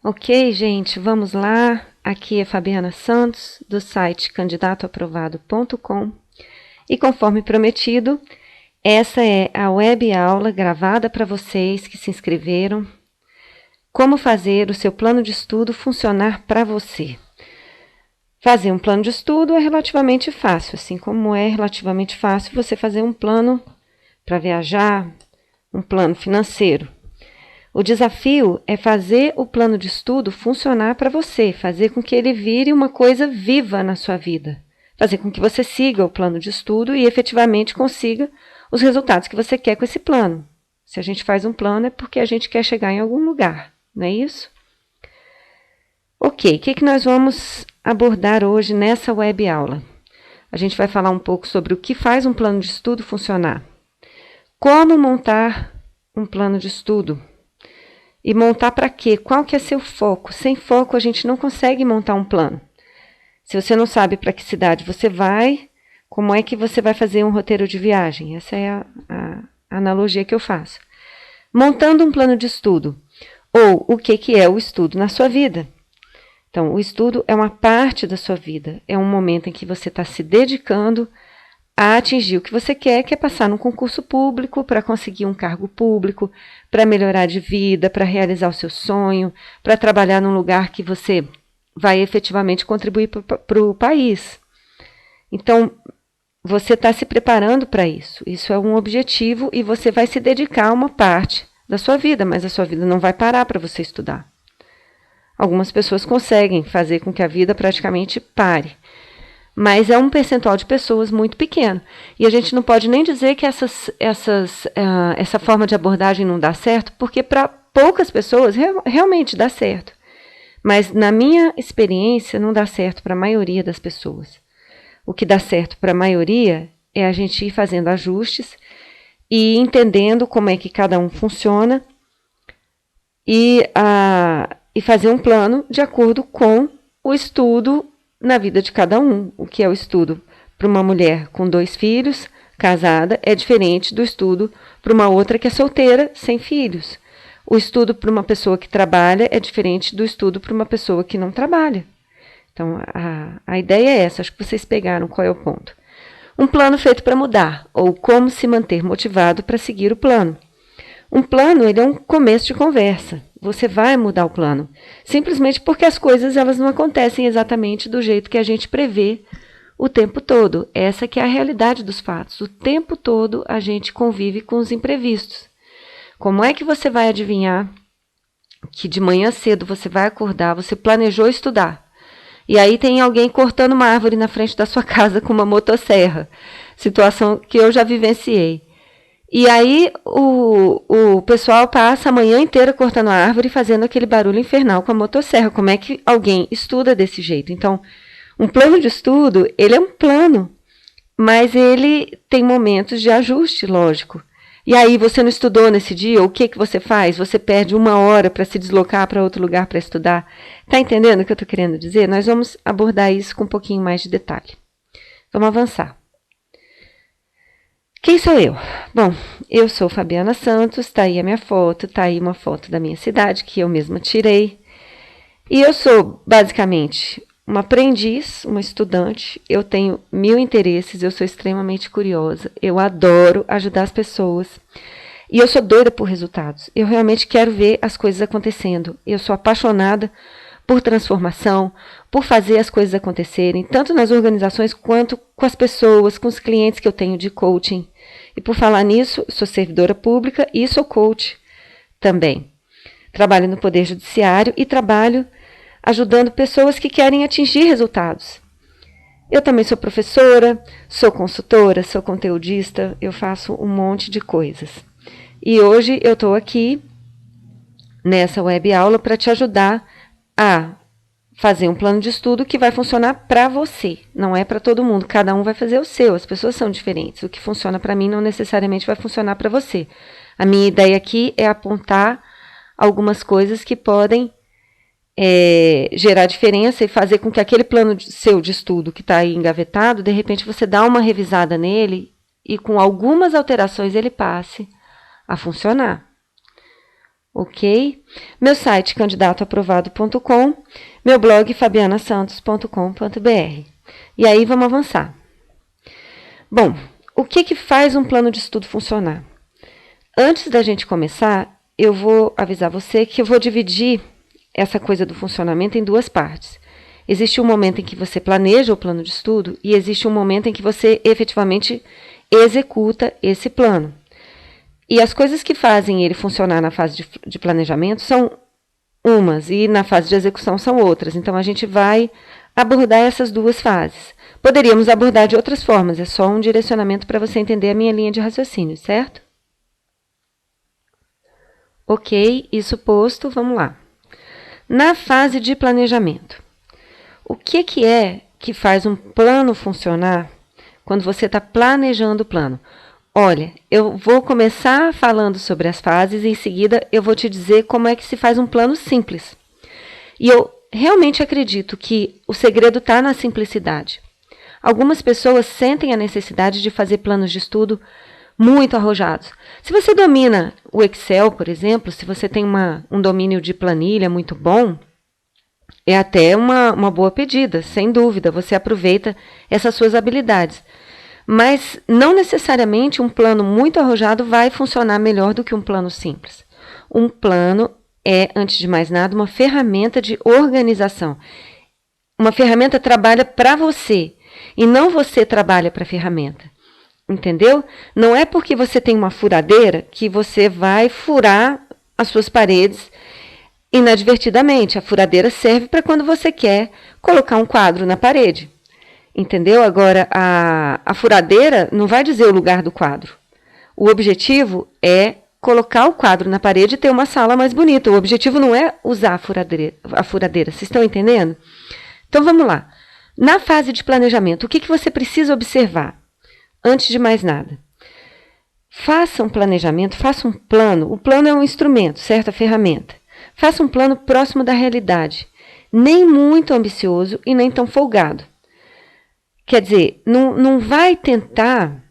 Ok, gente, vamos lá. Aqui é Fabiana Santos, do site candidatoaprovado.com. E conforme prometido, essa é a web aula gravada para vocês que se inscreveram. Como fazer o seu plano de estudo funcionar para você. Fazer um plano de estudo é relativamente fácil, assim como é relativamente fácil você fazer um plano para viajar, um plano financeiro. O desafio é fazer o plano de estudo funcionar para você, fazer com que ele vire uma coisa viva na sua vida, fazer com que você siga o plano de estudo e efetivamente consiga os resultados que você quer com esse plano. Se a gente faz um plano é porque a gente quer chegar em algum lugar, não é isso? Ok, o que nós vamos abordar hoje nessa web aula? A gente vai falar um pouco sobre o que faz um plano de estudo funcionar, como montar um plano de estudo, e montar para quê? Qual que é seu foco? Sem foco a gente não consegue montar um plano. Se você não sabe para que cidade você vai, como é que você vai fazer um roteiro de viagem? Essa é a analogia que eu faço. Montando um plano de estudo, ou o que é o estudo na sua vida. Então, o estudo é uma parte da sua vida, é um momento em que você está se dedicando a atingir o que você quer, que é passar num concurso público, para conseguir um cargo público, para melhorar de vida, para realizar o seu sonho, para trabalhar num lugar que você vai efetivamente contribuir para o país. Então, você está se preparando para isso. Isso é um objetivo e você vai se dedicar a uma parte da sua vida, mas a sua vida não vai parar para você estudar. Algumas pessoas conseguem fazer com que a vida praticamente pare. Mas é um percentual de pessoas muito pequeno. E a gente não pode nem dizer que essa forma de abordagem não dá certo, porque para poucas pessoas realmente dá certo. Mas na minha experiência não dá certo para a maioria das pessoas. O que dá certo para a maioria é a gente ir fazendo ajustes e entendendo como é que cada um funciona e fazer um plano de acordo com o estudo na vida de cada um. O que é o estudo para uma mulher com 2 filhos, casada, é diferente do estudo para uma outra que é solteira, sem filhos. O estudo para uma pessoa que trabalha é diferente do estudo para uma pessoa que não trabalha. Então, a ideia é essa, acho que vocês pegaram qual é o ponto. Um plano feito para mudar, ou como se manter motivado para seguir o plano. Um plano, ele é um começo de conversa. Você vai mudar o plano. Simplesmente porque as coisas elas não acontecem exatamente do jeito que a gente prevê o tempo todo. Essa que é a realidade dos fatos. O tempo todo a gente convive com os imprevistos. Como é que você vai adivinhar que de manhã cedo você vai acordar, você planejou estudar, e aí tem alguém cortando uma árvore na frente da sua casa com uma motosserra? Situação que eu já vivenciei. E aí o pessoal passa a manhã inteira cortando a árvore e fazendo aquele barulho infernal com a motosserra. Como é que alguém estuda desse jeito? Então, um plano de estudo, ele é um plano, mas ele tem momentos de ajuste, lógico. E aí você não estudou nesse dia, o que você faz? Você perde 1 hora para se deslocar para outro lugar para estudar. Está entendendo o que eu estou querendo dizer? Nós vamos abordar isso com um pouquinho mais de detalhe. Vamos avançar. Quem sou eu? Bom, eu sou Fabiana Santos, está aí a minha foto, está aí uma foto da minha cidade que eu mesma tirei. E eu sou, basicamente, uma aprendiz, uma estudante, eu tenho 1000 interesses, eu sou extremamente curiosa, eu adoro ajudar as pessoas. E eu sou doida por resultados, eu realmente quero ver as coisas acontecendo. Eu sou apaixonada por transformação, por fazer as coisas acontecerem, tanto nas organizações quanto com as pessoas, com os clientes que eu tenho de coaching. E por falar nisso, sou servidora pública e sou coach também. Trabalho no Poder Judiciário e trabalho ajudando pessoas que querem atingir resultados. Eu também sou professora, sou consultora, sou conteudista, eu faço um monte de coisas. E hoje eu estou aqui nessa web aula para te ajudar a fazer um plano de estudo que vai funcionar para você. Não é para todo mundo, cada um vai fazer o seu, as pessoas são diferentes. O que funciona para mim não necessariamente vai funcionar para você. A minha ideia aqui é apontar algumas coisas que podem gerar diferença e fazer com que aquele plano seu de estudo que está aí engavetado, de repente você dá uma revisada nele e com algumas alterações ele passe a funcionar. ok? Meu site candidatoaprovado.com, meu blog fabianasantos.com.br. E aí vamos avançar. Bom, o que faz um plano de estudo funcionar? Antes da gente começar, eu vou avisar você que eu vou dividir essa coisa do funcionamento em duas partes. Existe um momento em que você planeja o plano de estudo e existe um momento em que você efetivamente executa esse plano. E as coisas que fazem ele funcionar na fase de planejamento são umas e na fase de execução são outras. Então, a gente vai abordar essas duas fases. Poderíamos abordar de outras formas, é só um direcionamento para você entender a minha linha de raciocínio, certo? Ok, isso posto, vamos lá. Na fase de planejamento, o que é que faz um plano funcionar quando você está planejando o plano? Olha, eu vou começar falando sobre as fases e em seguida eu vou te dizer como é que se faz um plano simples. E eu realmente acredito que o segredo está na simplicidade. Algumas pessoas sentem a necessidade de fazer planos de estudo muito arrojados. Se você domina o Excel, por exemplo, se você tem um domínio de planilha muito bom, é até uma boa pedida, sem dúvida, você aproveita essas suas habilidades. Mas não necessariamente um plano muito arrojado vai funcionar melhor do que um plano simples. Um plano é, antes de mais nada, uma ferramenta de organização. Uma ferramenta trabalha para você e não você trabalha para a ferramenta. Entendeu? Não é porque você tem uma furadeira que você vai furar as suas paredes inadvertidamente. A furadeira serve para quando você quer colocar um quadro na parede. Entendeu? Agora, a furadeira não vai dizer o lugar do quadro. O objetivo é colocar o quadro na parede e ter uma sala mais bonita. O objetivo não é usar a furadeira. Vocês estão entendendo? Então, vamos lá. Na fase de planejamento, o que você precisa observar? Antes de mais nada, faça um planejamento, faça um plano. O plano é um instrumento, certo? A ferramenta. Faça um plano próximo da realidade. Nem muito ambicioso e nem tão folgado. Quer dizer, não vai tentar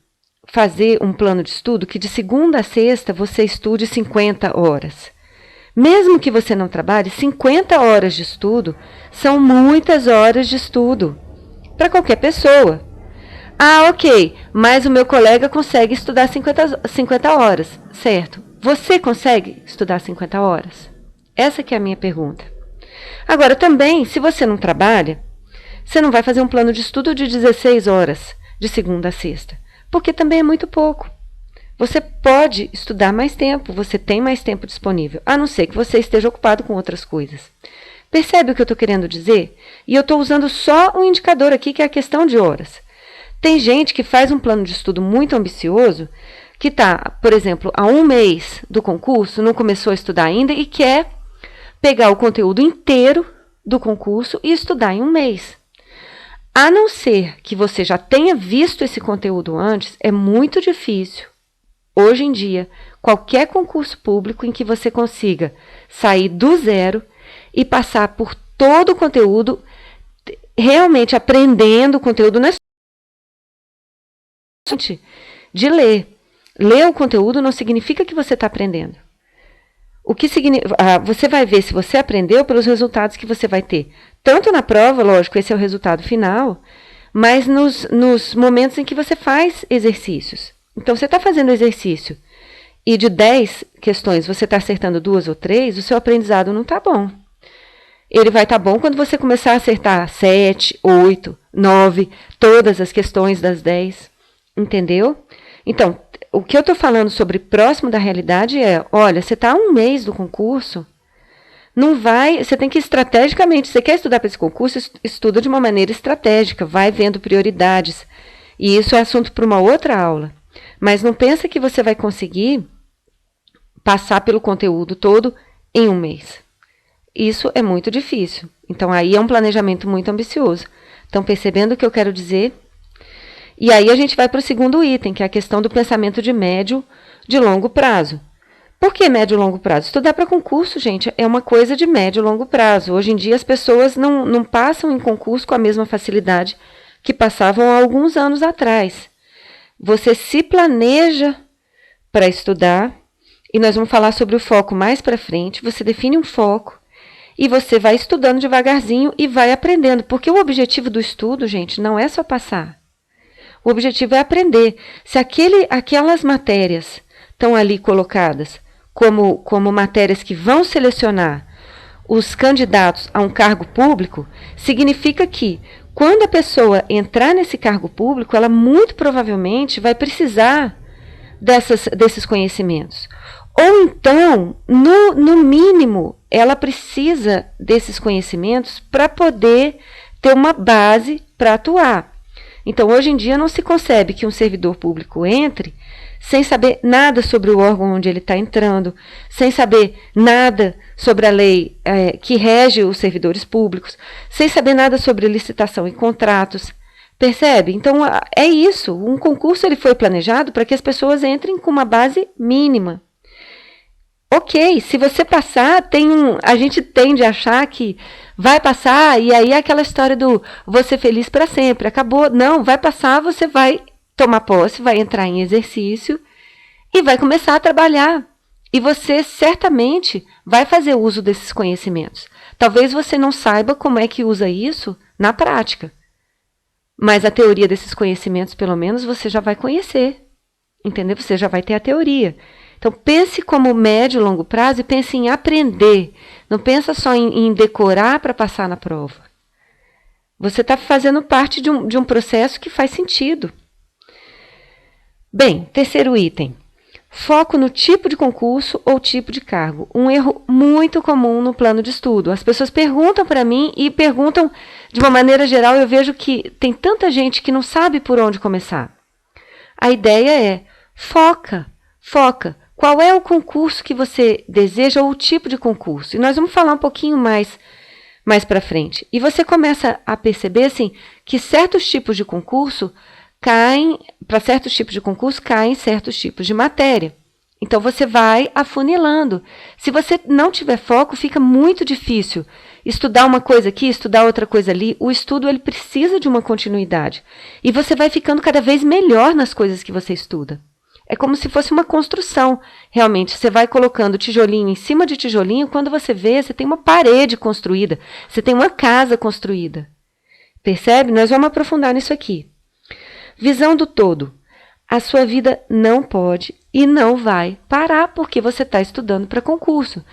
fazer um plano de estudo que de segunda a sexta você estude 50 horas. Mesmo que você não trabalhe, 50 horas de estudo são muitas horas de estudo para qualquer pessoa. Ah, ok, mas o meu colega consegue estudar 50 horas, certo? Você consegue estudar 50 horas? Essa que é a minha pergunta. Agora, também, se você não trabalha, você não vai fazer um plano de estudo de 16 horas, de segunda a sexta, porque também é muito pouco. Você pode estudar mais tempo, você tem mais tempo disponível, a não ser que você esteja ocupado com outras coisas. Percebe o que eu estou querendo dizer? E eu estou usando só um indicador aqui, que é a questão de horas. Tem gente que faz um plano de estudo muito ambicioso, que está, por exemplo, há um mês do concurso, não começou a estudar ainda e quer pegar o conteúdo inteiro do concurso e estudar em um mês. A não ser que você já tenha visto esse conteúdo antes, é muito difícil, hoje em dia, qualquer concurso público em que você consiga sair do zero e passar por todo o conteúdo, realmente aprendendo o conteúdo, não é de ler. Ler o conteúdo não significa que você está aprendendo. O que você vai ver se você aprendeu pelos resultados que você vai ter. Tanto na prova, lógico, esse é o resultado final, mas nos momentos em que você faz exercícios. Então, você está fazendo exercício e de 10 questões você está acertando 2 ou 3, o seu aprendizado não está bom. Ele vai estar bom quando você começar a acertar 7, 8, 9, todas as questões das 10. Entendeu? Então, o que eu estou falando sobre próximo da realidade é, olha, você está há um mês do concurso, não vai, você tem que estrategicamente, você quer estudar para esse concurso, estuda de uma maneira estratégica, vai vendo prioridades. E isso é assunto para uma outra aula. Mas não pensa que você vai conseguir passar pelo conteúdo todo em um mês. Isso é muito difícil. Então, aí é um planejamento muito ambicioso. Estão percebendo o que eu quero dizer? E aí a gente vai para o segundo item, que é a questão do pensamento de médio, de longo prazo. Por que médio e longo prazo? Estudar para concurso, gente, é uma coisa de médio e longo prazo. Hoje em dia as pessoas não passam em concurso com a mesma facilidade que passavam há alguns anos atrás. Você se planeja para estudar E nós vamos falar sobre o foco mais para frente. Você define um foco e você vai estudando devagarzinho e vai aprendendo. Porque o objetivo do estudo, gente, não é só passar. O objetivo é aprender. Se aquelas matérias estão ali colocadas como matérias que vão selecionar os candidatos a um cargo público, significa que quando a pessoa entrar nesse cargo público, ela muito provavelmente vai precisar desses conhecimentos. Ou então, no mínimo, ela precisa desses conhecimentos para poder ter uma base para atuar. Então, hoje em dia, não se concebe que um servidor público entre sem saber nada sobre o órgão onde ele está entrando, sem saber nada sobre a lei que rege os servidores públicos, sem saber nada sobre licitação e contratos. Percebe? Então, é isso. Um concurso ele foi planejado para que as pessoas entrem com uma base mínima. Ok, se você passar, a gente tende a achar que vai passar e aí é aquela história do vou ser feliz para sempre, acabou. Não, vai passar, você vai tomar posse, vai entrar em exercício e vai começar a trabalhar. E você certamente vai fazer uso desses conhecimentos. Talvez você não saiba como é que usa isso na prática. Mas a teoria desses conhecimentos, pelo menos, você já vai conhecer. Entendeu? Você já vai ter a teoria. Então, pense como médio e longo prazo e pense em aprender. Não pensa só em decorar para passar na prova. Você está fazendo parte de um processo que faz sentido. Bem, terceiro item. Foco no tipo de concurso ou tipo de cargo. Um erro muito comum no plano de estudo. As pessoas perguntam para mim e perguntam de uma maneira geral. Eu vejo que tem tanta gente que não sabe por onde começar. A ideia é foca. Qual é o concurso que você deseja ou o tipo de concurso? E nós vamos falar um pouquinho mais para frente. E você começa a perceber assim, que certos tipos de concurso para certos tipos de concurso, caem certos tipos de matéria. Então, você vai afunilando. Se você não tiver foco, fica muito difícil estudar uma coisa aqui, estudar outra coisa ali. O estudo ele precisa de uma continuidade. E você vai ficando cada vez melhor nas coisas que você estuda. É como se fosse uma construção. Realmente, você vai colocando tijolinho em cima de tijolinho, quando você vê, você tem uma parede construída, você tem uma casa construída. Percebe? Nós vamos aprofundar nisso aqui. Visão do todo. A sua vida não pode e não vai parar porque você está estudando para concurso.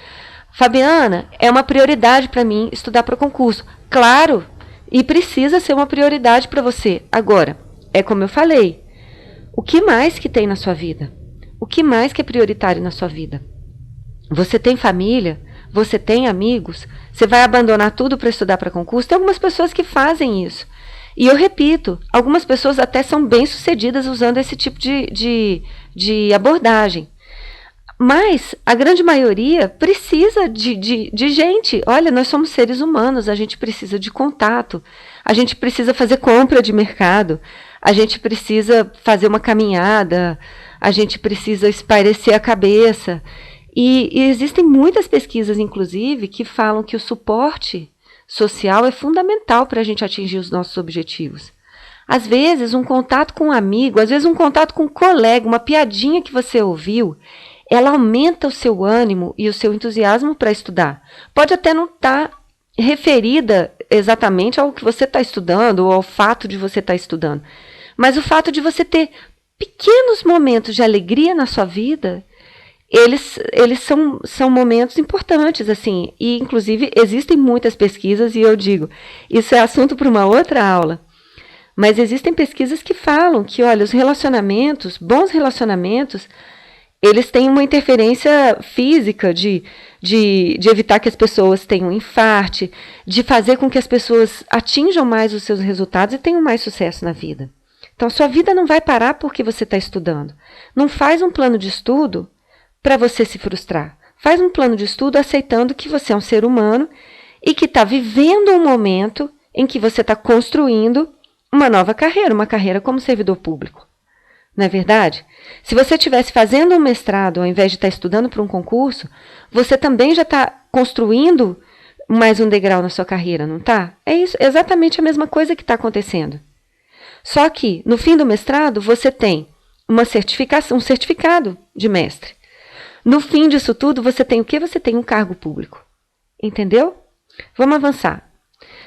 Fabiana, é uma prioridade para mim estudar para concurso. Claro, e precisa ser uma prioridade para você. Agora, é como eu falei, o que mais que tem na sua vida? O que mais que é prioritário na sua vida? Você tem família? Você tem amigos? Você vai abandonar tudo para estudar para concurso? Tem algumas pessoas que fazem isso. E eu repito, algumas pessoas até são bem-sucedidas usando esse tipo de abordagem. Mas a grande maioria precisa de gente. Olha, nós somos seres humanos, a gente precisa de contato, a gente precisa fazer compra de mercado, a gente precisa fazer uma caminhada, a gente precisa espairecer a cabeça. E existem muitas pesquisas, inclusive, que falam que o suporte social é fundamental para a gente atingir os nossos objetivos. Às vezes, um contato com um amigo, às vezes um contato com um colega, uma piadinha que você ouviu, ela aumenta o seu ânimo e o seu entusiasmo para estudar. Pode até não estar referida exatamente ao que você está estudando ou ao fato de você estar estudando, mas o fato de você ter pequenos momentos de alegria na sua vida, eles são momentos importantes, assim, e inclusive existem muitas pesquisas, e eu digo, isso é assunto para uma outra aula, mas existem pesquisas que falam que, olha, os relacionamentos, bons relacionamentos, eles têm uma interferência física de evitar que as pessoas tenham infarte, de fazer com que as pessoas atinjam mais os seus resultados e tenham mais sucesso na vida. Então, sua vida não vai parar porque você está estudando. Não faz um plano de estudo para você se frustrar. Faz um plano de estudo aceitando que você é um ser humano e que está vivendo um momento em que você está construindo uma nova carreira, uma carreira como servidor público. Não é verdade? Se você estivesse fazendo um mestrado ao invés de estar estudando para um concurso, você também já está construindo mais um degrau na sua carreira, não está? É isso, exatamente a mesma coisa que está acontecendo. Só que, no fim do mestrado, você tem uma certificação, um certificado de mestre. No fim disso tudo, você tem o quê? Você tem um cargo público. Entendeu? Vamos avançar.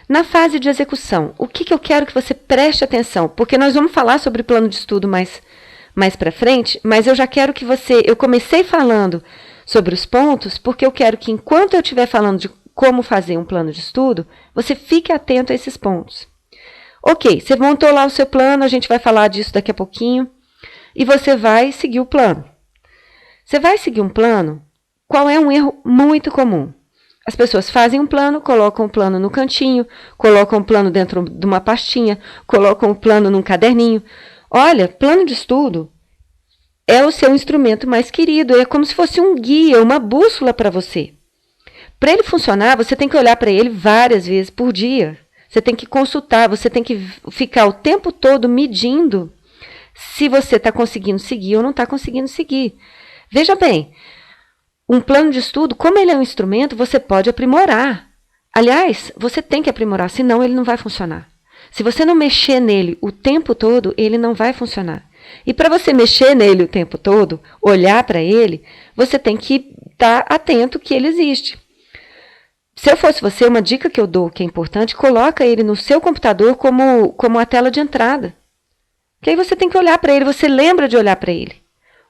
Na fase de execução, o que eu quero que você preste atenção? Porque nós vamos falar sobre plano de estudo mais para frente, mas eu já quero que você... Eu comecei falando sobre os pontos, porque eu quero que enquanto eu estiver falando de como fazer um plano de estudo, você fique atento a esses pontos. Ok, você montou lá o seu plano, a gente vai falar disso daqui a pouquinho, e você vai seguir o plano. Você vai seguir um plano? Qual é um erro muito comum? As pessoas fazem um plano, colocam o plano no cantinho, colocam o plano dentro de uma pastinha, colocam o plano num caderninho. Olha, plano de estudo é o seu instrumento mais querido, é como se fosse um guia, uma bússola para você. Para ele funcionar, você tem que olhar para ele várias vezes por dia. Você tem que consultar, você tem que ficar o tempo todo medindo se você está conseguindo seguir ou não está conseguindo seguir. Veja bem, um plano de estudo, como ele é um instrumento, você pode aprimorar. Aliás, você tem que aprimorar, senão ele não vai funcionar. Se você não mexer nele o tempo todo, ele não vai funcionar. E para você mexer nele o tempo todo, olhar para ele, você tem que estar atento que ele existe. Se eu fosse você, uma dica que eu dou, que é importante, coloca ele no seu computador como a tela de entrada. Que aí você tem que olhar para ele, você lembra de olhar para ele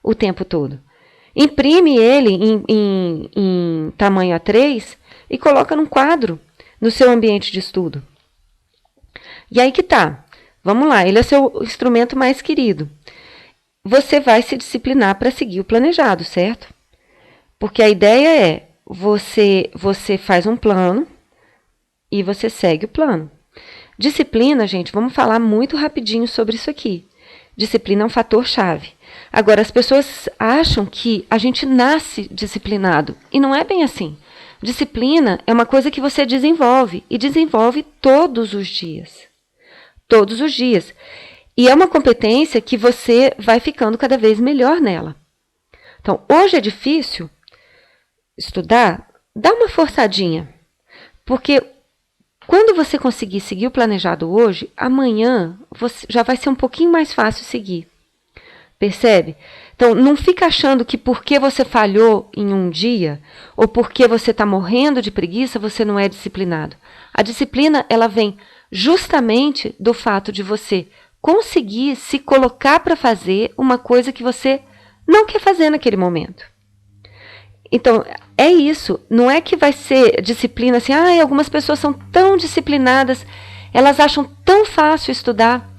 o tempo todo. Imprime ele em tamanho A3 e coloca num quadro no seu ambiente de estudo. E aí que tá. Vamos lá, ele é seu instrumento mais querido. Você vai se disciplinar para seguir o planejado, certo? Porque a ideia é, você faz um plano e você segue o plano. Disciplina, gente, vamos falar muito rapidinho sobre isso aqui. Disciplina é um fator-chave. Agora, as pessoas acham que a gente nasce disciplinado. E não é bem assim. Disciplina é uma coisa que você desenvolve. E desenvolve todos os dias. Todos os dias. E é uma competência que você vai ficando cada vez melhor nela. Então, hoje é difícil estudar? Dá uma forçadinha. Porque quando você conseguir seguir o planejado hoje, amanhã já vai ser um pouquinho mais fácil seguir. Percebe? Então, não fica achando que porque você falhou em um dia, ou porque você está morrendo de preguiça, você não é disciplinado. A disciplina, ela vem justamente do fato de você conseguir se colocar para fazer uma coisa que você não quer fazer naquele momento. Então, é isso. Não é que vai ser disciplina assim, algumas pessoas são tão disciplinadas, elas acham tão fácil estudar.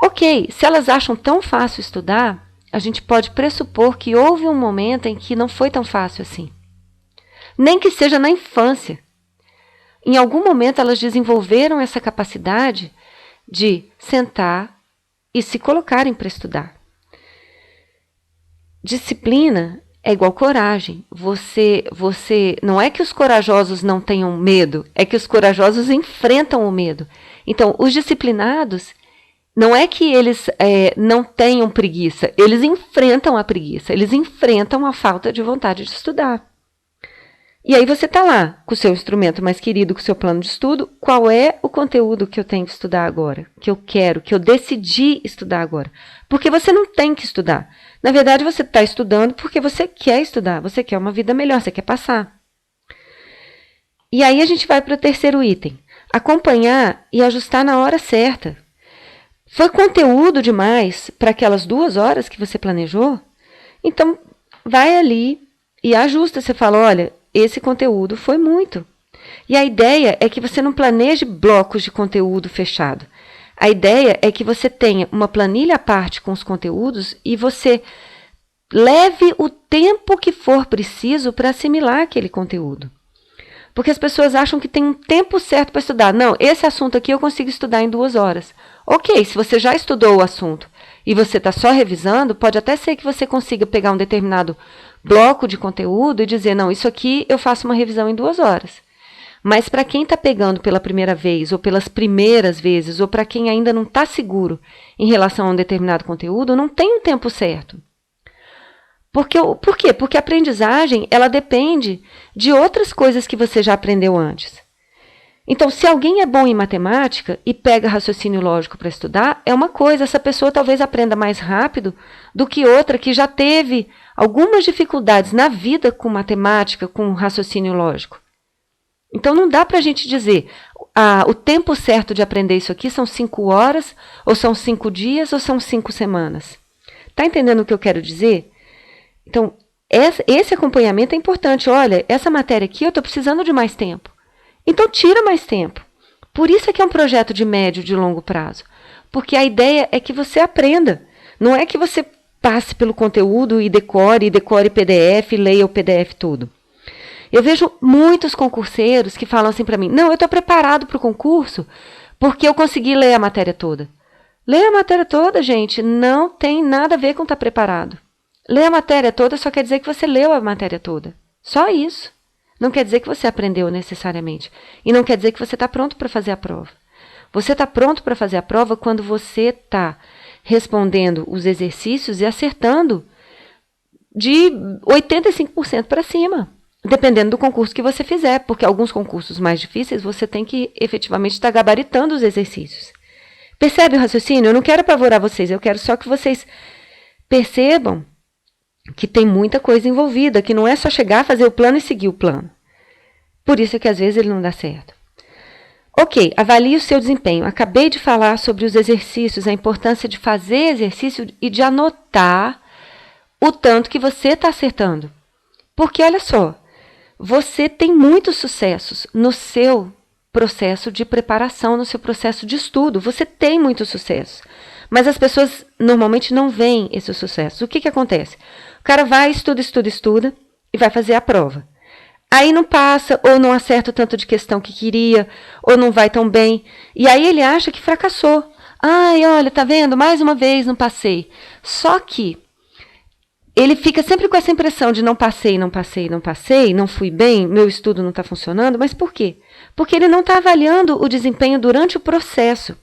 Ok, se elas acham tão fácil estudar, a gente pode pressupor que houve um momento em que não foi tão fácil assim. Nem que seja na infância. Em algum momento elas desenvolveram essa capacidade de sentar e se colocarem para estudar. Disciplina é igual coragem. Você não é que os corajosos não tenham medo, é que os corajosos enfrentam o medo. Então, os disciplinados, não é que eles não tenham preguiça, eles enfrentam a preguiça, eles enfrentam a falta de vontade de estudar. E aí você está lá, com o seu instrumento mais querido, com o seu plano de estudo, qual é o conteúdo que eu tenho que estudar agora, que eu quero, que eu decidi estudar agora. Porque você não tem que estudar. Na verdade, você está estudando porque você quer estudar, você quer uma vida melhor, você quer passar. E aí a gente vai para o terceiro item, acompanhar e ajustar na hora certa. Foi conteúdo demais para aquelas 2 horas que você planejou? Então, vai ali e ajusta. Você fala, olha, esse conteúdo foi muito. E a ideia é que você não planeje blocos de conteúdo fechado. A ideia é que você tenha uma planilha à parte com os conteúdos e você leve o tempo que for preciso para assimilar aquele conteúdo. Porque as pessoas acham que tem um tempo certo para estudar. Não, esse assunto aqui eu consigo estudar em 2 horas. Ok, se você já estudou o assunto e você está só revisando, pode até ser que você consiga pegar um determinado bloco de conteúdo e dizer, não, isso aqui eu faço uma revisão em 2 horas. Mas para quem está pegando pela primeira vez, ou pelas primeiras vezes, ou para quem ainda não está seguro em relação a um determinado conteúdo, não tem um tempo certo. Por quê? Porque a aprendizagem ela depende de outras coisas que você já aprendeu antes. Então, se alguém é bom em matemática e pega raciocínio lógico para estudar, é uma coisa, essa pessoa talvez aprenda mais rápido do que outra que já teve algumas dificuldades na vida com matemática, com raciocínio lógico. Então, não dá para a gente dizer, o tempo certo de aprender isso aqui são 5 horas, ou são 5 dias, ou são 5 semanas. Está entendendo o que eu quero dizer? Então, esse acompanhamento é importante. Olha, essa matéria aqui eu estou precisando de mais tempo. Então, tira mais tempo. Por isso é que é um projeto de médio e de longo prazo. Porque a ideia é que você aprenda. Não é que você passe pelo conteúdo e decore PDF, leia o PDF todo. Eu vejo muitos concurseiros que falam assim para mim, não, eu estou preparado para o concurso porque eu consegui ler a matéria toda. Ler a matéria toda, gente, não tem nada a ver com estar preparado. Ler a matéria toda só quer dizer que você leu a matéria toda. Só isso. Não quer dizer que você aprendeu necessariamente. E não quer dizer que você está pronto para fazer a prova. Você está pronto para fazer a prova quando você está respondendo os exercícios e acertando de 85% para cima. Dependendo do concurso que você fizer, porque alguns concursos mais difíceis você tem que efetivamente estar gabaritando os exercícios. Percebe o raciocínio? Eu não quero apavorar vocês, eu quero só que vocês percebam que tem muita coisa envolvida, que não é só chegar, fazer o plano e seguir o plano. Por isso é que às vezes ele não dá certo. Ok, avalie o seu desempenho. Acabei de falar sobre os exercícios, a importância de fazer exercício e de anotar o tanto que você está acertando. Porque olha só, você tem muitos sucessos no seu processo de preparação, no seu processo de estudo. Você tem muitos sucessos. Mas as pessoas normalmente não veem esse sucesso. O que acontece? O cara vai, estuda e vai fazer a prova. Aí não passa, ou não acerta o tanto de questão que queria, ou não vai tão bem. E aí ele acha que fracassou. Ai, olha, tá vendo? Mais uma vez não passei. Só que ele fica sempre com essa impressão de não passei, não fui bem, meu estudo não está funcionando. Mas por quê? Porque ele não está avaliando o desempenho durante o processo.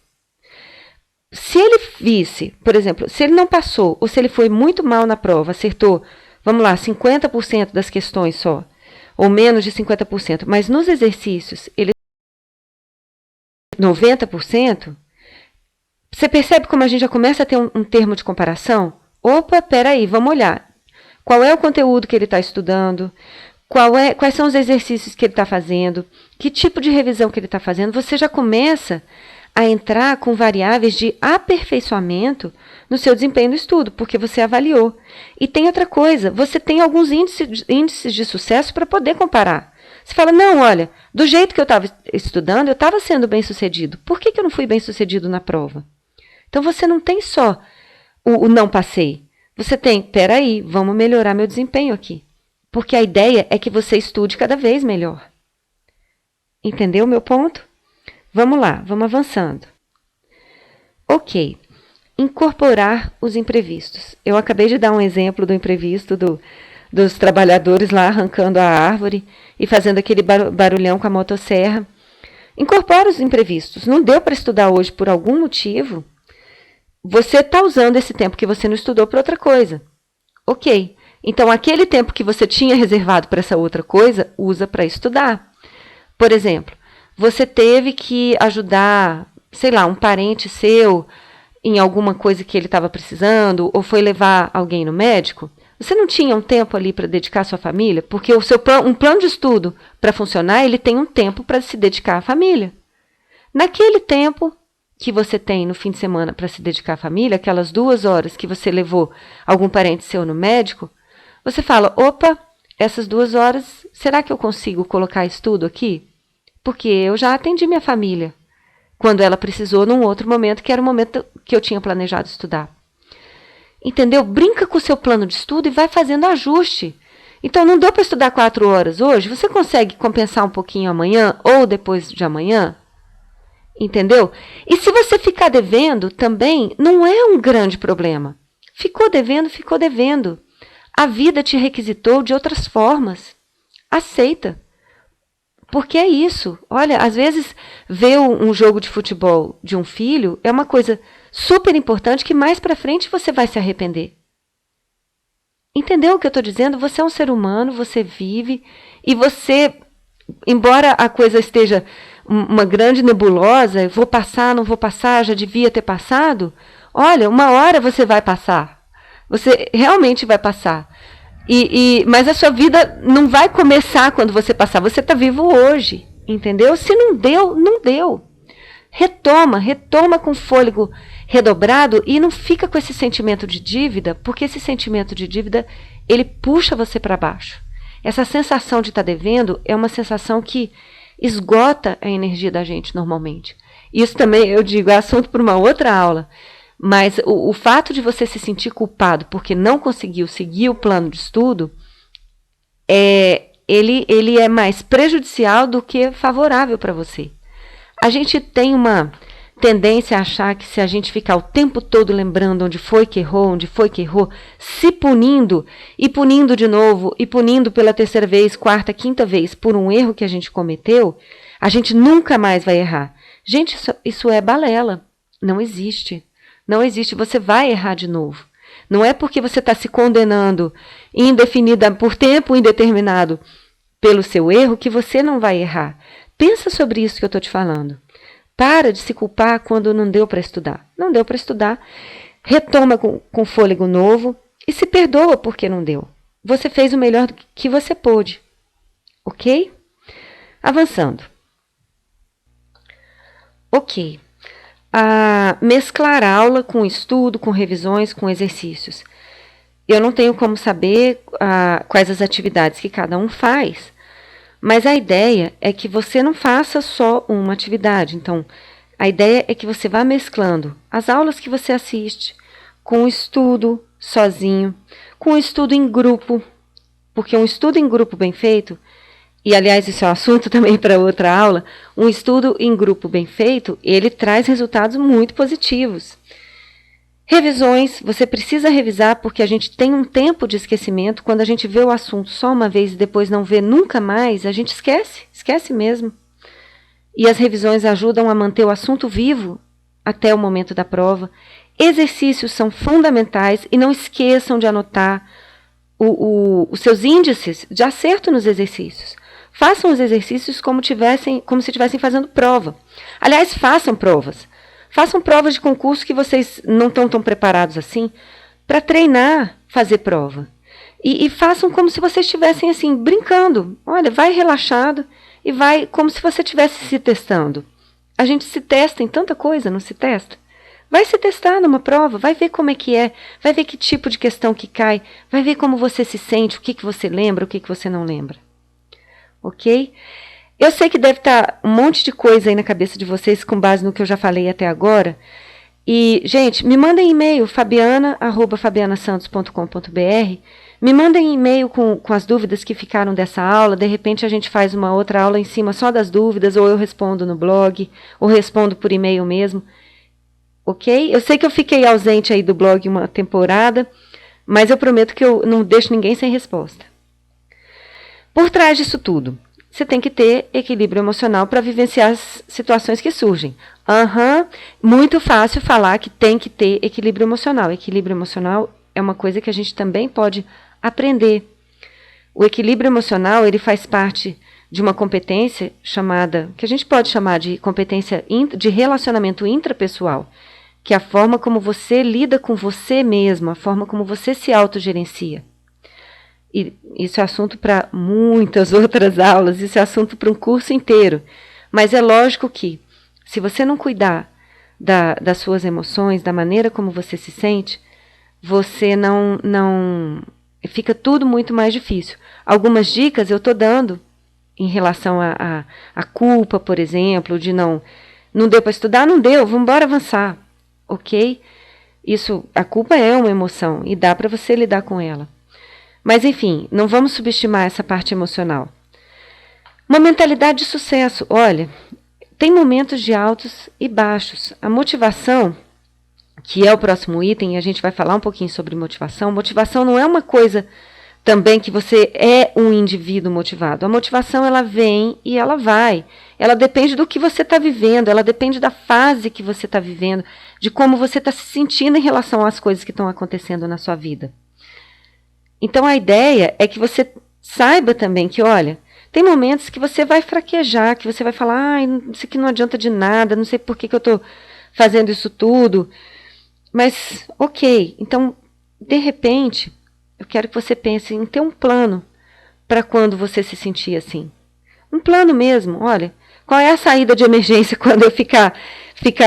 Se ele visse, por exemplo, se ele não passou, ou se ele foi muito mal na prova, acertou, vamos lá, 50% das questões só, ou menos de 50%, mas nos exercícios ele 90%, você percebe como a gente já começa a ter um termo de comparação? Opa, peraí, vamos olhar. Qual é o conteúdo que ele está estudando? Quais são os exercícios que ele está fazendo? Que tipo de revisão que ele está fazendo? Você já começa a entrar com variáveis de aperfeiçoamento no seu desempenho no estudo, porque você avaliou. E tem outra coisa, você tem alguns índices de sucesso para poder comparar. Você fala, não, olha, do jeito que eu estava estudando, eu estava sendo bem sucedido. Por que eu não fui bem sucedido na prova? Então, você não tem só o não passei. Você tem, peraí, vamos melhorar meu desempenho aqui. Porque a ideia é que você estude cada vez melhor. Entendeu o meu ponto? Vamos lá, vamos avançando. Ok, incorporar os imprevistos. Eu acabei de dar um exemplo do imprevisto dos trabalhadores lá arrancando a árvore e fazendo aquele barulhão com a motosserra. Incorpora os imprevistos. Não deu para estudar hoje por algum motivo? Você está usando esse tempo que você não estudou para outra coisa. Ok, então aquele tempo que você tinha reservado para essa outra coisa, usa para estudar. Por exemplo, você teve que ajudar, sei lá, um parente seu em alguma coisa que ele estava precisando, ou foi levar alguém no médico. Você não tinha um tempo ali para dedicar à sua família? Porque um plano de estudo, para funcionar, ele tem um tempo para se dedicar à família. Naquele tempo que você tem no fim de semana para se dedicar à família, aquelas 2 horas que você levou algum parente seu no médico, você fala, opa, essas 2 horas, será que eu consigo colocar estudo aqui? Porque eu já atendi minha família, quando ela precisou num outro momento, que era o momento que eu tinha planejado estudar. Entendeu? Brinca com o seu plano de estudo e vai fazendo ajuste. Então, não deu para estudar 4 horas hoje? Você consegue compensar um pouquinho amanhã ou depois de amanhã? Entendeu? E se você ficar devendo, também não é um grande problema. Ficou devendo, ficou devendo. A vida te requisitou de outras formas. Aceita. Porque é isso. Olha, às vezes, ver um jogo de futebol de um filho é uma coisa super importante que mais para frente você vai se arrepender. Entendeu o que eu estou dizendo? Você é um ser humano, você vive e você, embora a coisa esteja uma grande nebulosa, vou passar, não vou passar, já devia ter passado. Olha, uma hora você vai passar. Você realmente vai passar. Mas a sua vida não vai começar quando você passar. Você está vivo hoje, entendeu? Se não deu, não deu. Retoma com fôlego redobrado e não fica com esse sentimento de dívida, porque esse sentimento de dívida, ele puxa você para baixo. Essa sensação de estar devendo é uma sensação que esgota a energia da gente normalmente. Isso também, eu digo, é assunto para uma outra aula. Mas o fato de você se sentir culpado porque não conseguiu seguir o plano de estudo, ele é mais prejudicial do que favorável para você. A gente tem uma tendência a achar que se a gente ficar o tempo todo lembrando onde foi que errou, se punindo e punindo de novo e punindo pela terceira vez, quarta, quinta vez por um erro que a gente cometeu, a gente nunca mais vai errar. Gente, isso é balela. Não existe. Não existe. Você vai errar de novo. Não é porque você está se condenando indefinida por tempo indeterminado pelo seu erro que você não vai errar. Pensa sobre isso que eu estou te falando. Para de se culpar quando não deu para estudar. Não deu para estudar. Retoma com fôlego novo e se perdoa porque não deu. Você fez o melhor que você pôde. Ok? Avançando. Ok. Mesclar aula com estudo, com revisões, com exercícios. Eu não tenho como saber quais as atividades que cada um faz, mas a ideia é que você não faça só uma atividade. Então, a ideia é que você vá mesclando as aulas que você assiste com o estudo sozinho, com o estudo em grupo, porque um estudo em grupo bem feito, e aliás isso é um assunto também para outra aula, um estudo em grupo bem feito, ele traz resultados muito positivos. Revisões, você precisa revisar porque a gente tem um tempo de esquecimento. Quando a gente vê o assunto só uma vez e depois não vê nunca mais, a gente esquece mesmo. E as revisões ajudam a manter o assunto vivo até o momento da prova. Exercícios são fundamentais e não esqueçam de anotar os seus índices de acerto nos exercícios. Façam os exercícios como se estivessem fazendo prova. Aliás, façam provas. Façam provas de concurso que vocês não estão tão preparados assim para treinar fazer prova. E façam como se vocês estivessem assim, brincando. Olha, vai relaxado e vai como se você estivesse se testando. A gente se testa em tanta coisa, não se testa? Vai se testar numa prova, vai ver como é, vai ver que tipo de questão que cai, vai ver como você se sente, o que você lembra, o que você não lembra. Ok? Eu sei que deve estar um monte de coisa aí na cabeça de vocês com base no que eu já falei até agora. E, gente, me mandem e-mail, fabiana@fabianasantos.com.br. Me mandem e-mail com as dúvidas que ficaram dessa aula. De repente a gente faz uma outra aula em cima só das dúvidas, ou eu respondo no blog, ou respondo por e-mail mesmo. Ok? Eu sei que eu fiquei ausente aí do blog uma temporada, mas eu prometo que eu não deixo ninguém sem resposta. Por trás disso tudo, você tem que ter equilíbrio emocional para vivenciar as situações que surgem. Muito fácil falar que tem que ter equilíbrio emocional. Equilíbrio emocional é uma coisa que a gente também pode aprender. O equilíbrio emocional, ele faz parte de uma competência que a gente pode chamar de competência de relacionamento intrapessoal, que é a forma como você lida com você mesmo, a forma como você se autogerencia. E isso é assunto para muitas outras aulas, isso é assunto para um curso inteiro. Mas é lógico que, se você não cuidar das suas emoções, da maneira como você se sente, você não fica tudo muito mais difícil. Algumas dicas eu estou dando em relação à culpa, por exemplo, de não deu para estudar, não deu, vamos embora avançar, ok? A culpa é uma emoção e dá para você lidar com ela. Mas, enfim, não vamos subestimar essa parte emocional. Uma mentalidade de sucesso. Olha, tem momentos de altos e baixos. A motivação, que é o próximo item, e a gente vai falar um pouquinho sobre motivação. Motivação não é uma coisa também que você é um indivíduo motivado. A motivação, ela vem e ela vai. Ela depende do que você está vivendo, ela depende da fase que você está vivendo, de como você está se sentindo em relação às coisas que estão acontecendo na sua vida. Então, a ideia é que você saiba também que, olha, Tem momentos que você vai fraquejar, que você vai falar, isso aqui não adianta de nada, não sei por que eu estou fazendo isso tudo. Mas, ok, então, de repente, eu quero que você pense em ter um plano para quando você se sentir assim. Um plano mesmo, olha, qual é a saída de emergência quando eu ficar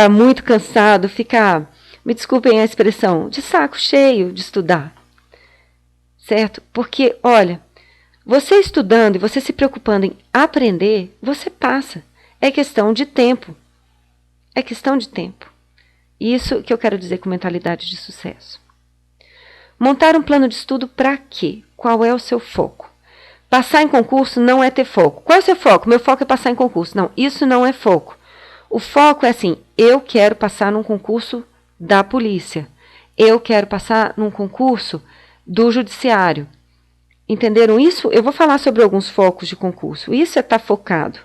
muito cansado, me desculpem a expressão, de saco cheio de estudar. Certo? Porque, olha, você estudando e você se preocupando em aprender, você passa. É questão de tempo. É questão de tempo. Isso que eu quero dizer com mentalidade de sucesso. Montar um plano de estudo para quê? Qual é o seu foco? Passar em concurso não é ter foco. Qual é o seu foco? Meu foco é passar em concurso. Não, isso não é foco. O foco é assim, eu quero passar num concurso da polícia. Eu quero passar num concurso do judiciário. Entenderam isso? Eu vou falar sobre alguns focos de concurso. Isso é estar focado.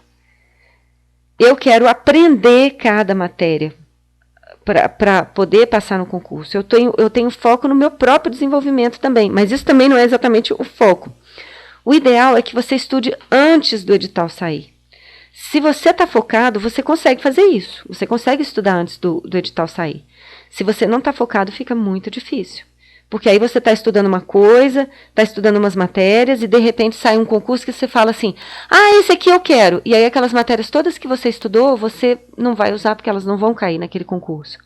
Eu quero aprender cada matéria para poder passar no concurso. Eu tenho foco no meu próprio desenvolvimento também, mas isso também não é exatamente o foco. O ideal é que você estude antes do edital sair. Se você está focado, você consegue fazer isso. Você consegue estudar antes do edital sair. Se você não está focado, fica muito difícil. Porque aí você está estudando uma coisa, está estudando umas matérias e de repente sai um concurso que você fala assim, esse aqui eu quero. E aí aquelas matérias todas que você estudou, você não vai usar porque elas não vão cair naquele concurso.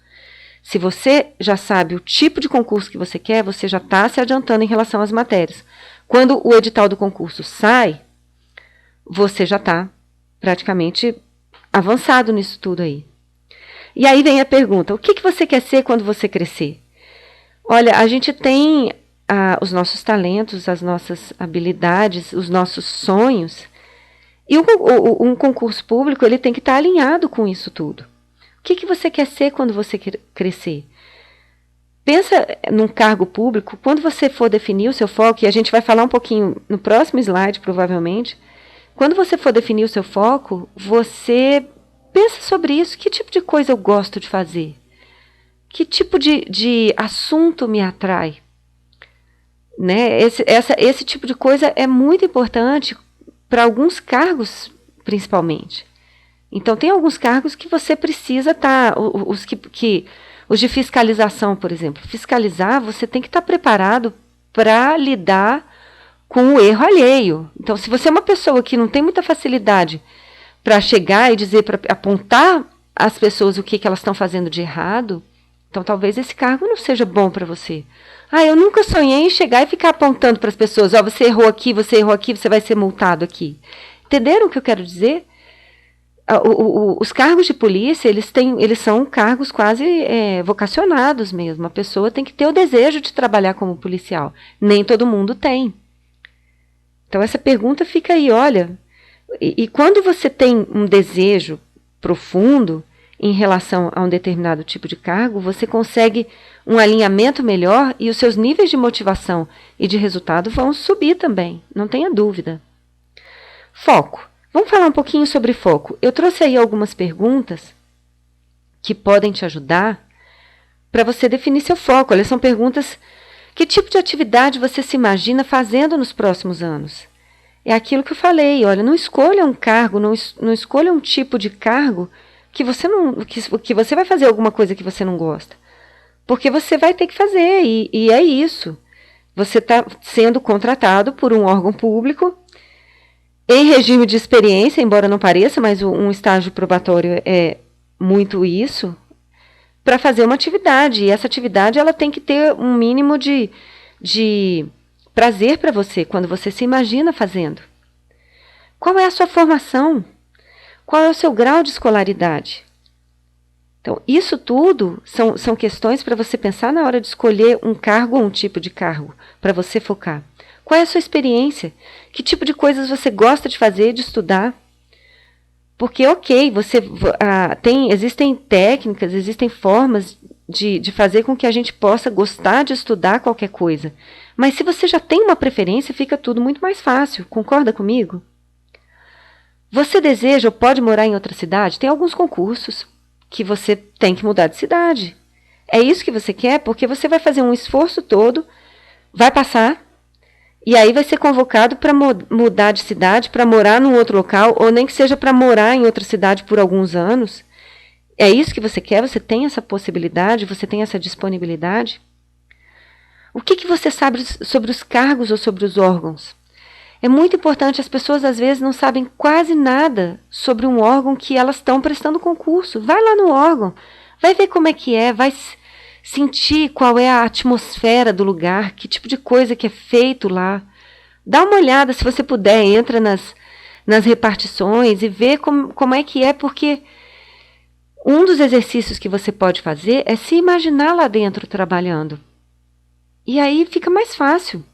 Se você já sabe o tipo de concurso que você quer, você já está se adiantando em relação às matérias. Quando o edital do concurso sai, você já está praticamente avançado nisso tudo aí. E aí vem a pergunta, o que você quer ser quando você crescer? Olha, a gente tem os nossos talentos, as nossas habilidades, os nossos sonhos. E um concurso público ele tem que estar alinhado com isso tudo. O que você quer ser quando você crescer? Pensa num cargo público, quando você for definir o seu foco, e a gente vai falar um pouquinho no próximo slide, provavelmente, quando você for definir o seu foco, você pensa sobre isso, que tipo de coisa eu gosto de fazer? Que tipo de assunto me atrai? Né? Esse tipo de coisa é muito importante para alguns cargos, principalmente. Então, tem alguns cargos que você precisa estar... Os de fiscalização, por exemplo. Fiscalizar, você tem que estar preparado para lidar com o erro alheio. Então, se você é uma pessoa que não tem muita facilidade para chegar e dizer, para apontar às pessoas o que elas estão fazendo de errado... Então, talvez esse cargo não seja bom para você. Eu nunca sonhei em chegar e ficar apontando para as pessoas, você errou aqui, você vai ser multado aqui. Entenderam o que eu quero dizer? Os cargos de polícia, eles são cargos quase vocacionados mesmo. A pessoa tem que ter o desejo de trabalhar como policial. Nem todo mundo tem. Então, essa pergunta fica aí, olha. E quando você tem um desejo profundo em relação a um determinado tipo de cargo, você consegue um alinhamento melhor e os seus níveis de motivação e de resultado vão subir também, não tenha dúvida. Foco. Vamos falar um pouquinho sobre foco. Eu trouxe aí algumas perguntas que podem te ajudar para você definir seu foco. Olha, são perguntas, que tipo de atividade você se imagina fazendo nos próximos anos? É aquilo que eu falei, olha, não escolha um cargo, não escolha um tipo de cargo que você vai fazer alguma coisa que você não gosta. Porque você vai ter que fazer, e é isso. Você está sendo contratado por um órgão público, em regime de experiência, embora não pareça, mas um estágio probatório é muito isso, para fazer uma atividade. E essa atividade ela tem que ter um mínimo de prazer para você, quando você se imagina fazendo. Qual é a sua formação? Qual é o seu grau de escolaridade? Então, isso tudo são questões para você pensar na hora de escolher um cargo ou um tipo de cargo, para você focar. Qual é a sua experiência? Que tipo de coisas você gosta de fazer, de estudar? Porque, ok, existem técnicas, existem formas de fazer com que a gente possa gostar de estudar qualquer coisa. Mas se você já tem uma preferência, fica tudo muito mais fácil. Concorda comigo? Você deseja ou pode morar em outra cidade? Tem alguns concursos que você tem que mudar de cidade. É isso que você quer? Porque você vai fazer um esforço todo, vai passar, E aí vai ser convocado para mudar de cidade, para morar num outro local, ou nem que seja para morar em outra cidade por alguns anos. É isso que você quer? Você tem essa possibilidade? Você tem essa disponibilidade? O que você sabe sobre os cargos ou sobre os órgãos? É muito importante, as pessoas às vezes não sabem quase nada sobre um órgão que elas estão prestando concurso. Vai lá no órgão, vai ver como é que é, vai sentir qual é a atmosfera do lugar, que tipo de coisa que é feito lá. Dá uma olhada, se você puder, entra nas repartições e vê como é que é, porque um dos exercícios que você pode fazer é se imaginar lá dentro trabalhando. E aí fica mais fácil.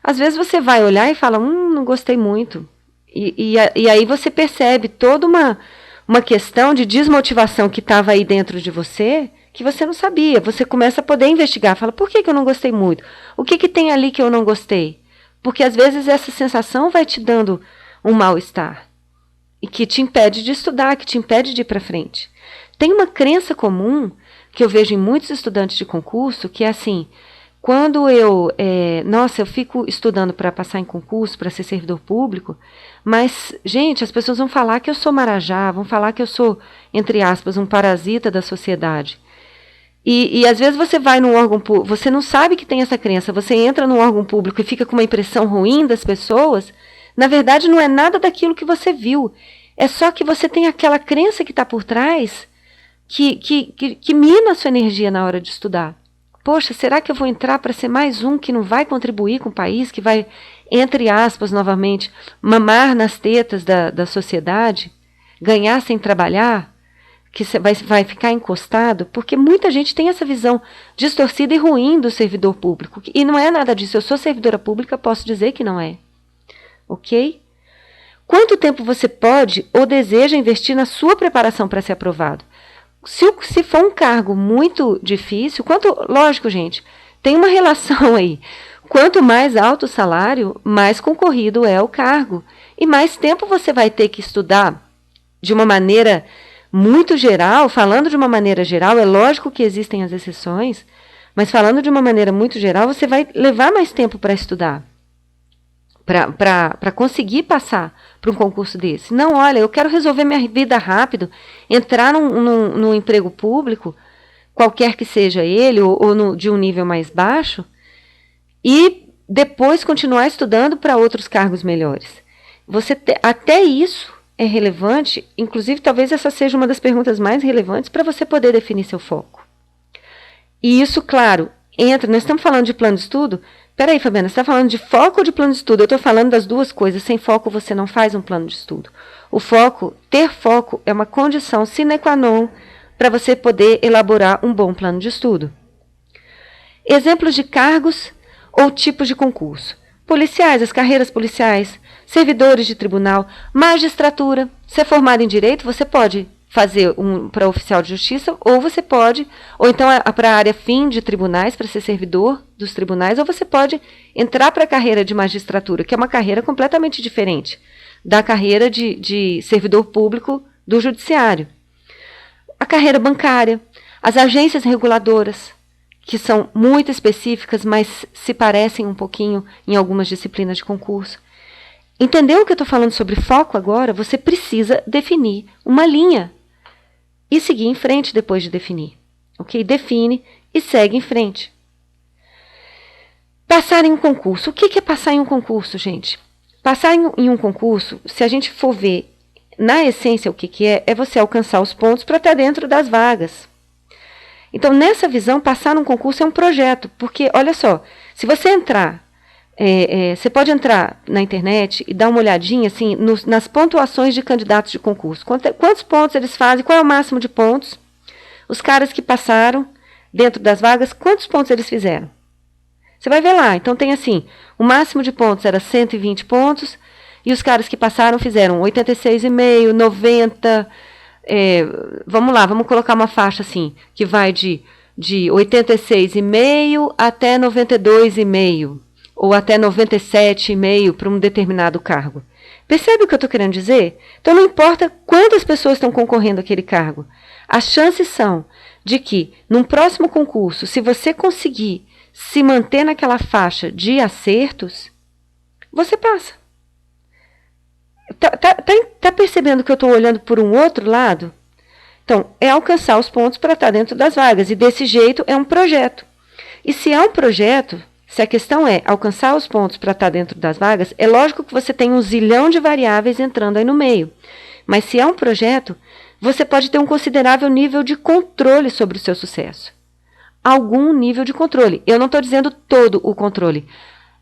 Às vezes você vai olhar e fala, não gostei muito. E aí você percebe toda uma questão de desmotivação que estava aí dentro de você, que você não sabia. Você começa a poder investigar, fala, por que eu não gostei muito? O que tem ali que eu não gostei? Porque às vezes essa sensação vai te dando um mal-estar. E que te impede de estudar, que te impede de ir para frente. Tem uma crença comum, que eu vejo em muitos estudantes de concurso, que é assim, quando eu fico estudando para passar em concurso, para ser servidor público, mas, gente, as pessoas vão falar que eu sou marajá, vão falar que eu sou, entre aspas, um parasita da sociedade. E às vezes você vai num órgão público, você não sabe que tem essa crença, você entra num órgão público e fica com uma impressão ruim das pessoas, na verdade não é nada daquilo que você viu, é só que você tem aquela crença que está por trás que mina a sua energia na hora de estudar. Poxa, será que eu vou entrar para ser mais um que não vai contribuir com o país, que vai, entre aspas, novamente, mamar nas tetas da sociedade, ganhar sem trabalhar, que vai ficar encostado? Porque muita gente tem essa visão distorcida e ruim do servidor público. E não é nada disso. Eu sou servidora pública, posso dizer que não é. Ok? Quanto tempo você pode ou deseja investir na sua preparação para ser aprovado? Se for um cargo muito difícil, lógico, gente, tem uma relação aí. Quanto mais alto o salário, mais concorrido é o cargo. E mais tempo você vai ter que estudar de uma maneira muito geral. Falando de uma maneira geral, é lógico que existem as exceções, mas falando de uma maneira muito geral, você vai levar mais tempo para estudar, para conseguir passar para um concurso desse. Não, olha, eu quero resolver minha vida rápido, entrar num emprego público, qualquer que seja ele, ou de um nível mais baixo, e depois continuar estudando para outros cargos melhores. Até isso é relevante, inclusive talvez essa seja uma das perguntas mais relevantes para você poder definir seu foco. E isso, claro, nós estamos falando de plano de estudo. Peraí, Fabiana, você está falando de foco ou de plano de estudo? Eu estou falando das duas coisas. Sem foco você não faz um plano de estudo. Ter foco é uma condição sine qua non para você poder elaborar um bom plano de estudo. Exemplos de cargos ou tipos de concurso. Policiais, as carreiras policiais, servidores de tribunal, magistratura. Se é formado em direito, você pode fazer para oficial de justiça, ou então para a área fim de tribunais, para ser servidor dos tribunais, ou você pode entrar para a carreira de magistratura, que é uma carreira completamente diferente da carreira de servidor público do judiciário. A carreira bancária, as agências reguladoras, que são muito específicas, mas se parecem um pouquinho em algumas disciplinas de concurso. Entendeu o que eu estou falando sobre foco agora? Você precisa definir uma linha e seguir em frente depois de definir. Ok? Define e segue em frente. Passar em um concurso. O que é passar em um concurso, gente? Passar em um concurso, se a gente for ver na essência o que é você alcançar os pontos para estar dentro das vagas. Então, nessa visão, passar num concurso é um projeto, porque, olha só, se você entrar, você pode entrar na internet e dar uma olhadinha assim, nas pontuações de candidatos de concurso. Quantos pontos eles fazem, qual é o máximo de pontos? Os caras que passaram dentro das vagas, quantos pontos eles fizeram? Você vai ver lá, então tem assim, o máximo de pontos era 120 pontos, e os caras que passaram fizeram 86,5, 90... vamos lá, vamos colocar uma faixa assim, que vai de 86,5 até 92,5, ou até 97,5 para um determinado cargo. Percebe o que eu estou querendo dizer? Então não importa quantas pessoas estão concorrendo àquele cargo, as chances são de que, num próximo concurso, se você conseguir se manter naquela faixa de acertos, você passa. Tá percebendo que eu estou olhando por um outro lado? Então, é alcançar os pontos para estar dentro das vagas. E desse jeito é um projeto. E se é um projeto, se a questão é alcançar os pontos para estar dentro das vagas, é lógico que você tem um zilhão de variáveis entrando aí no meio. Mas se é um projeto, você pode ter um considerável nível de controle sobre o seu sucesso. Algum nível de controle. Eu não estou dizendo todo o controle.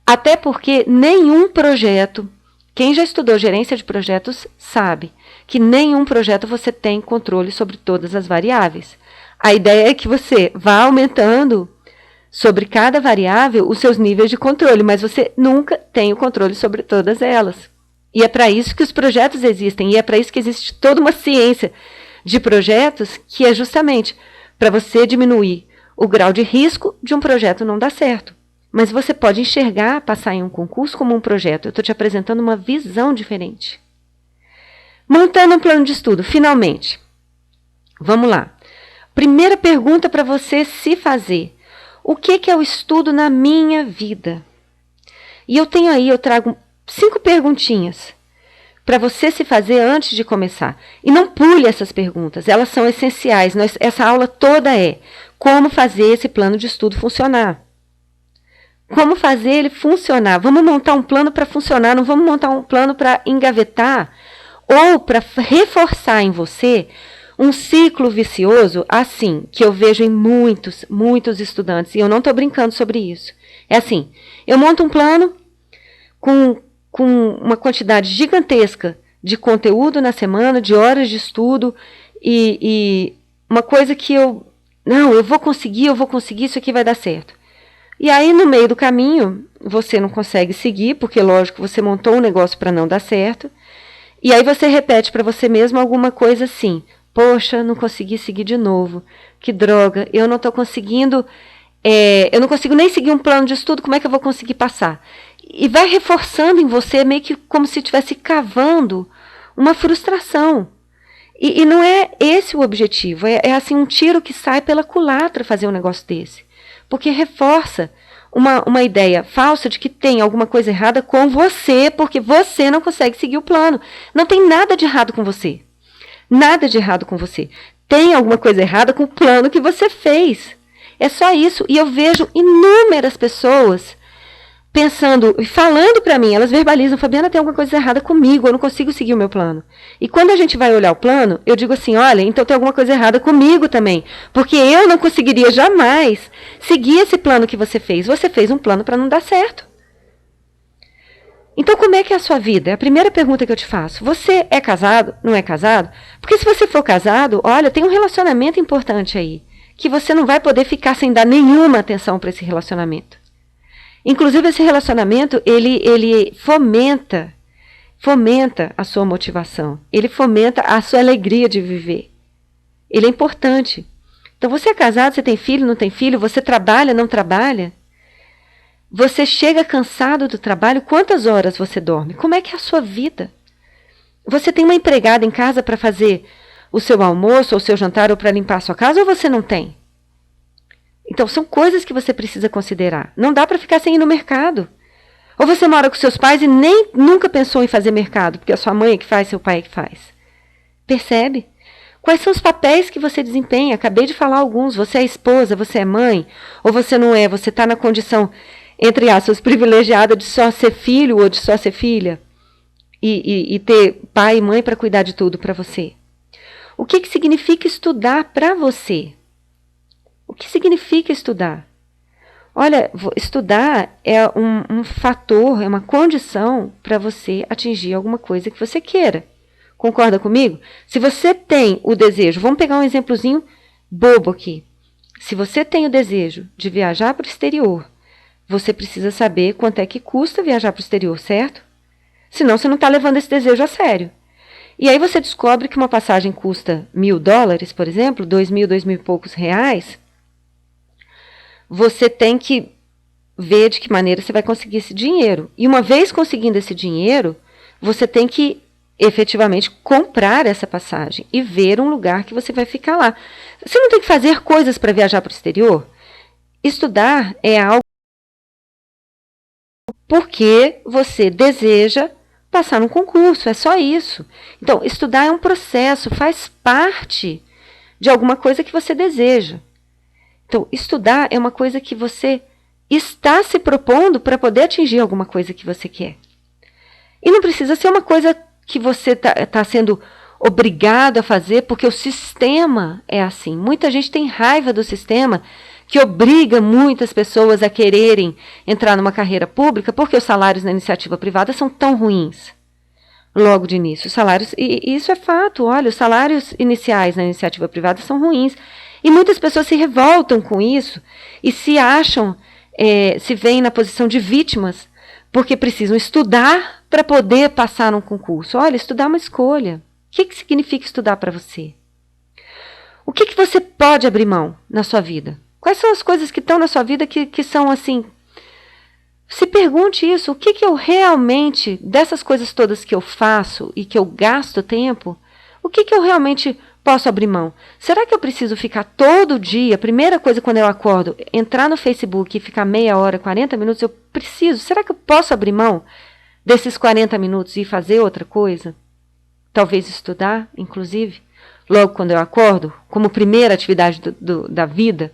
Até porque nenhum projeto, quem já estudou gerência de projetos sabe que nenhum projeto você tem controle sobre todas as variáveis. A ideia é que você vá aumentando sobre cada variável os seus níveis de controle, mas você nunca tem o controle sobre todas elas. E é para isso que os projetos existem, e é para isso que existe toda uma ciência de projetos, que é justamente para você diminuir o grau de risco de um projeto não dar certo. Mas você pode enxergar passar em um concurso como um projeto. Eu estou te apresentando uma visão diferente. Montando um plano de estudo, finalmente. Vamos lá. Primeira pergunta para você se fazer. O que é o estudo na minha vida? E eu trago 5 perguntinhas para você se fazer antes de começar. E não pule essas perguntas, elas são essenciais. Essa aula toda é como fazer esse plano de estudo funcionar. Como fazer ele funcionar. Vamos montar um plano para funcionar, não vamos montar um plano para engavetar ou para reforçar em você um ciclo vicioso assim, que eu vejo em muitos estudantes, e eu não estou brincando sobre isso. É assim, eu monto um plano com uma quantidade gigantesca de conteúdo na semana, de horas de estudo, e uma coisa que eu vou conseguir, isso aqui vai dar certo. E aí, no meio do caminho, você não consegue seguir, porque, lógico, você montou um negócio para não dar certo, e aí você repete para você mesmo alguma coisa assim: poxa, não consegui seguir de novo, que droga, eu não estou conseguindo, eu não consigo nem seguir um plano de estudo, como é que eu vou conseguir passar? E vai reforçando em você, meio que como se estivesse cavando uma frustração. E não é esse o objetivo, é assim um tiro que sai pela culatra fazer um negócio desse. Porque reforça uma ideia falsa de que tem alguma coisa errada com você, porque você não consegue seguir o plano. Não tem nada de errado com você. Nada de errado com você. Tem alguma coisa errada com o plano que você fez. É só isso. E eu vejo inúmeras pessoas pensando e falando para mim, elas verbalizam: Fabiana, tem alguma coisa errada comigo, eu não consigo seguir o meu plano. E quando a gente vai olhar o plano, eu digo assim: olha, então tem alguma coisa errada comigo também, porque eu não conseguiria jamais seguir esse plano que você fez. Você fez um plano para não dar certo. Então, como é que é a sua vida? É a primeira pergunta que eu te faço. Você é casado? Não é casado? Porque se você for casado, olha, tem um relacionamento importante aí, que você não vai poder ficar sem dar nenhuma atenção para esse relacionamento. Inclusive, esse relacionamento, ele fomenta a sua motivação. Ele fomenta a sua alegria de viver. Ele é importante. Então, você é casado, você tem filho, não tem filho, você trabalha, não trabalha? Você chega cansado do trabalho, quantas horas você dorme? Como é que é a sua vida? Você tem uma empregada em casa para fazer o seu almoço, ou o seu jantar, ou para limpar a sua casa, ou você não tem? Então, são coisas que você precisa considerar. Não dá para ficar sem ir no mercado. Ou você mora com seus pais e nunca pensou em fazer mercado, porque a sua mãe é que faz, seu pai é que faz. Percebe? Quais são os papéis que você desempenha? Acabei de falar alguns. Você é esposa, você é mãe, ou você não é? Você está na condição, entre aspas, privilegiada de só ser filho ou de só ser filha? E ter pai e mãe para cuidar de tudo para você. O que significa estudar para você? O que significa estudar? Olha, estudar é um fator, é uma condição para você atingir alguma coisa que você queira. Concorda comigo? Se você tem o desejo, vamos pegar um exemplozinho bobo aqui. Se você tem o desejo de viajar para o exterior, você precisa saber quanto é que custa viajar para o exterior, certo? Senão você não está levando esse desejo a sério. E aí você descobre que uma passagem custa $1.000, por exemplo, 2.000 e poucos reais. Você tem que ver de que maneira você vai conseguir esse dinheiro. E uma vez conseguindo esse dinheiro, você tem que efetivamente comprar essa passagem e ver um lugar que você vai ficar lá. Você não tem que fazer coisas para viajar para o exterior? Estudar é algo porque você deseja passar num concurso, é só isso. Então, estudar é um processo, faz parte de alguma coisa que você deseja. Então, estudar é uma coisa que você está se propondo para poder atingir alguma coisa que você quer. E não precisa ser uma coisa que você está sendo obrigado a fazer, porque o sistema é assim. Muita gente tem raiva do sistema que obriga muitas pessoas a quererem entrar numa carreira pública porque os salários na iniciativa privada são tão ruins. Logo de início, os salários, e isso é fato, olha, os salários iniciais na iniciativa privada são ruins. E muitas pessoas se revoltam com isso e se acham, se veem na posição de vítimas, porque precisam estudar para poder passar num concurso. Olha, estudar é uma escolha. O que significa estudar para você? O que você pode abrir mão na sua vida? Quais são as coisas que estão na sua vida que são assim? Se pergunte isso, o que eu realmente, dessas coisas todas que eu faço e que eu gasto tempo, o que eu realmente posso abrir mão? Será que eu preciso ficar todo dia, primeira coisa quando eu acordo, entrar no Facebook e ficar meia hora, 40 minutos? Eu preciso, será que eu posso abrir mão desses 40 minutos e fazer outra coisa? Talvez estudar, inclusive, logo quando eu acordo, como primeira atividade da vida?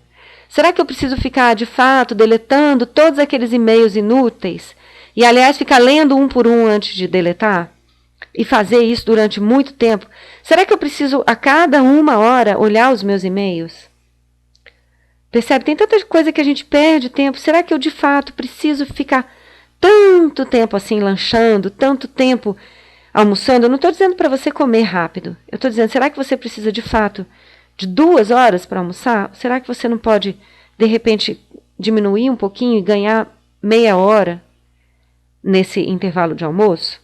Será que eu preciso ficar, de fato, deletando todos aqueles e-mails inúteis? E, aliás, ficar lendo um por um antes de deletar? E fazer isso durante muito tempo? Será que eu preciso, a cada 1 hora, olhar os meus e-mails? Percebe? Tem tanta coisa que a gente perde tempo. Será que eu, de fato, preciso ficar tanto tempo assim, lanchando, tanto tempo almoçando? Eu não estou dizendo para você comer rápido. Eu estou dizendo, será que você precisa, de fato, de 2 horas para almoçar? Será que você não pode, de repente, diminuir um pouquinho e ganhar meia hora nesse intervalo de almoço?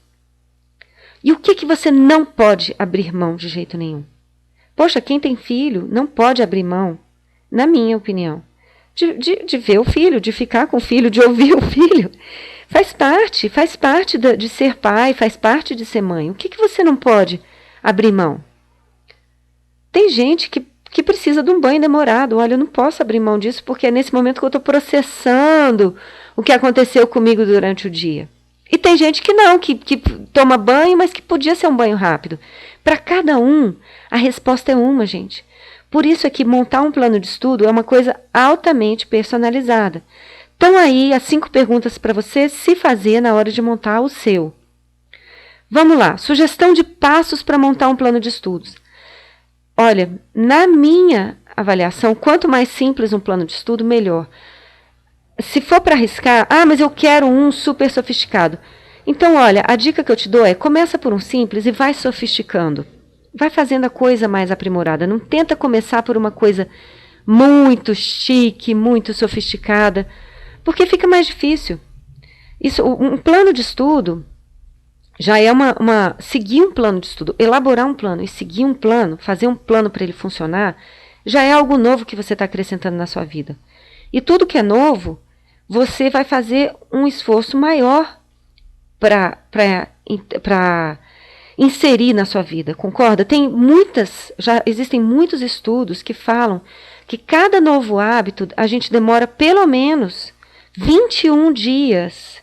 E o que você não pode abrir mão de jeito nenhum? Poxa, quem tem filho não pode abrir mão, na minha opinião, de ver o filho, de ficar com o filho, de ouvir o filho. Faz parte de ser pai, faz parte de ser mãe. O que você não pode abrir mão? Tem gente que precisa de um banho demorado. Olha, eu não posso abrir mão disso porque é nesse momento que eu estou processando o que aconteceu comigo durante o dia. E tem gente que não, que toma banho, mas que podia ser um banho rápido. Para cada um, a resposta é uma, gente. Por isso é que montar um plano de estudo é uma coisa altamente personalizada. Então aí, as 5 perguntas para você se fazer na hora de montar o seu. Vamos lá, sugestão de passos para montar um plano de estudos. Olha, na minha avaliação, quanto mais simples um plano de estudo, melhor. Se for para arriscar, mas eu quero um super sofisticado. Então, olha, a dica que eu te dou é, começa por um simples e vai sofisticando. Vai fazendo a coisa mais aprimorada. Não tenta começar por uma coisa muito chique, muito sofisticada, porque fica mais difícil. Isso, um plano de estudo já é seguir um plano de estudo, elaborar um plano e seguir um plano, fazer um plano para ele funcionar, já é algo novo que você está acrescentando na sua vida. E tudo que é novo, você vai fazer um esforço maior para inserir na sua vida, concorda? Já existem muitos estudos que falam que cada novo hábito a gente demora pelo menos 21 dias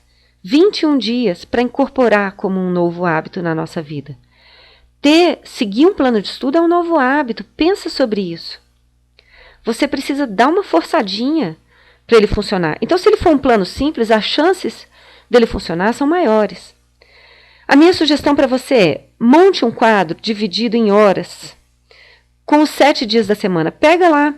para incorporar como um novo hábito na nossa vida. Seguir um plano de estudo é um novo hábito, pensa sobre isso. Você precisa dar uma forçadinha para ele funcionar. Então, se ele for um plano simples, as chances dele funcionar são maiores. A minha sugestão para você é, monte um quadro dividido em horas, com os 7 dias da semana. Pega lá,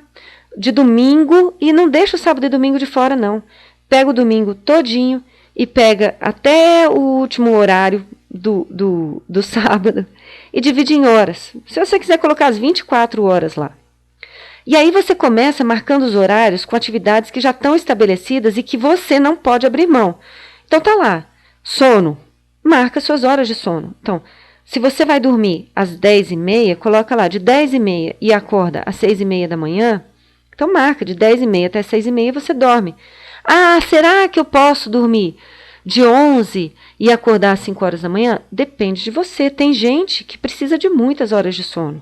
de domingo, e não deixa o sábado e domingo de fora, não. Pega o domingo todinho e pega até o último horário do sábado e divide em horas. Se você quiser colocar as 24 horas lá. E aí você começa marcando os horários com atividades que já estão estabelecidas e que você não pode abrir mão. Então tá lá, sono, marca suas horas de sono. Então, se você vai dormir às 10h30, coloca lá de 10h30 e acorda às 6h30 da manhã, então marca de 10h30 até 6h30 você dorme. Será que eu posso dormir de 11 e acordar às 5 horas da manhã? Depende de você. Tem gente que precisa de muitas horas de sono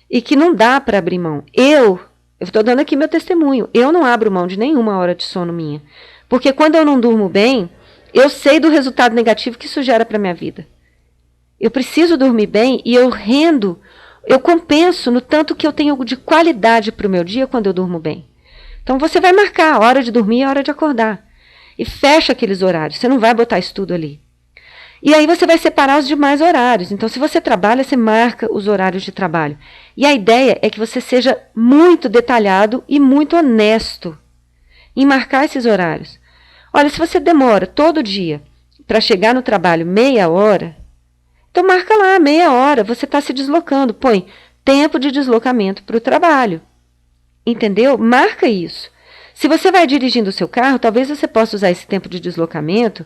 e que não dá para abrir mão. Eu estou dando aqui meu testemunho. Eu não abro mão de nenhuma hora de sono minha. Porque quando eu não durmo bem, Eu sei do resultado negativo que isso gera para a minha vida. Eu preciso dormir bem e eu compenso no tanto que eu tenho de qualidade para o meu dia quando eu durmo bem. Então você vai marcar a hora de dormir e a hora de acordar. E fecha aqueles horários, você não vai botar estudo ali. E aí você vai separar os demais horários. Então, se você trabalha, você marca os horários de trabalho. E a ideia é que você seja muito detalhado e muito honesto em marcar esses horários. Olha, se você demora todo dia para chegar no trabalho meia hora, então marca lá, meia hora, você está se deslocando. Põe tempo de deslocamento para o trabalho. Entendeu? Marca isso. Se você vai dirigindo o seu carro, talvez você possa usar esse tempo de deslocamento,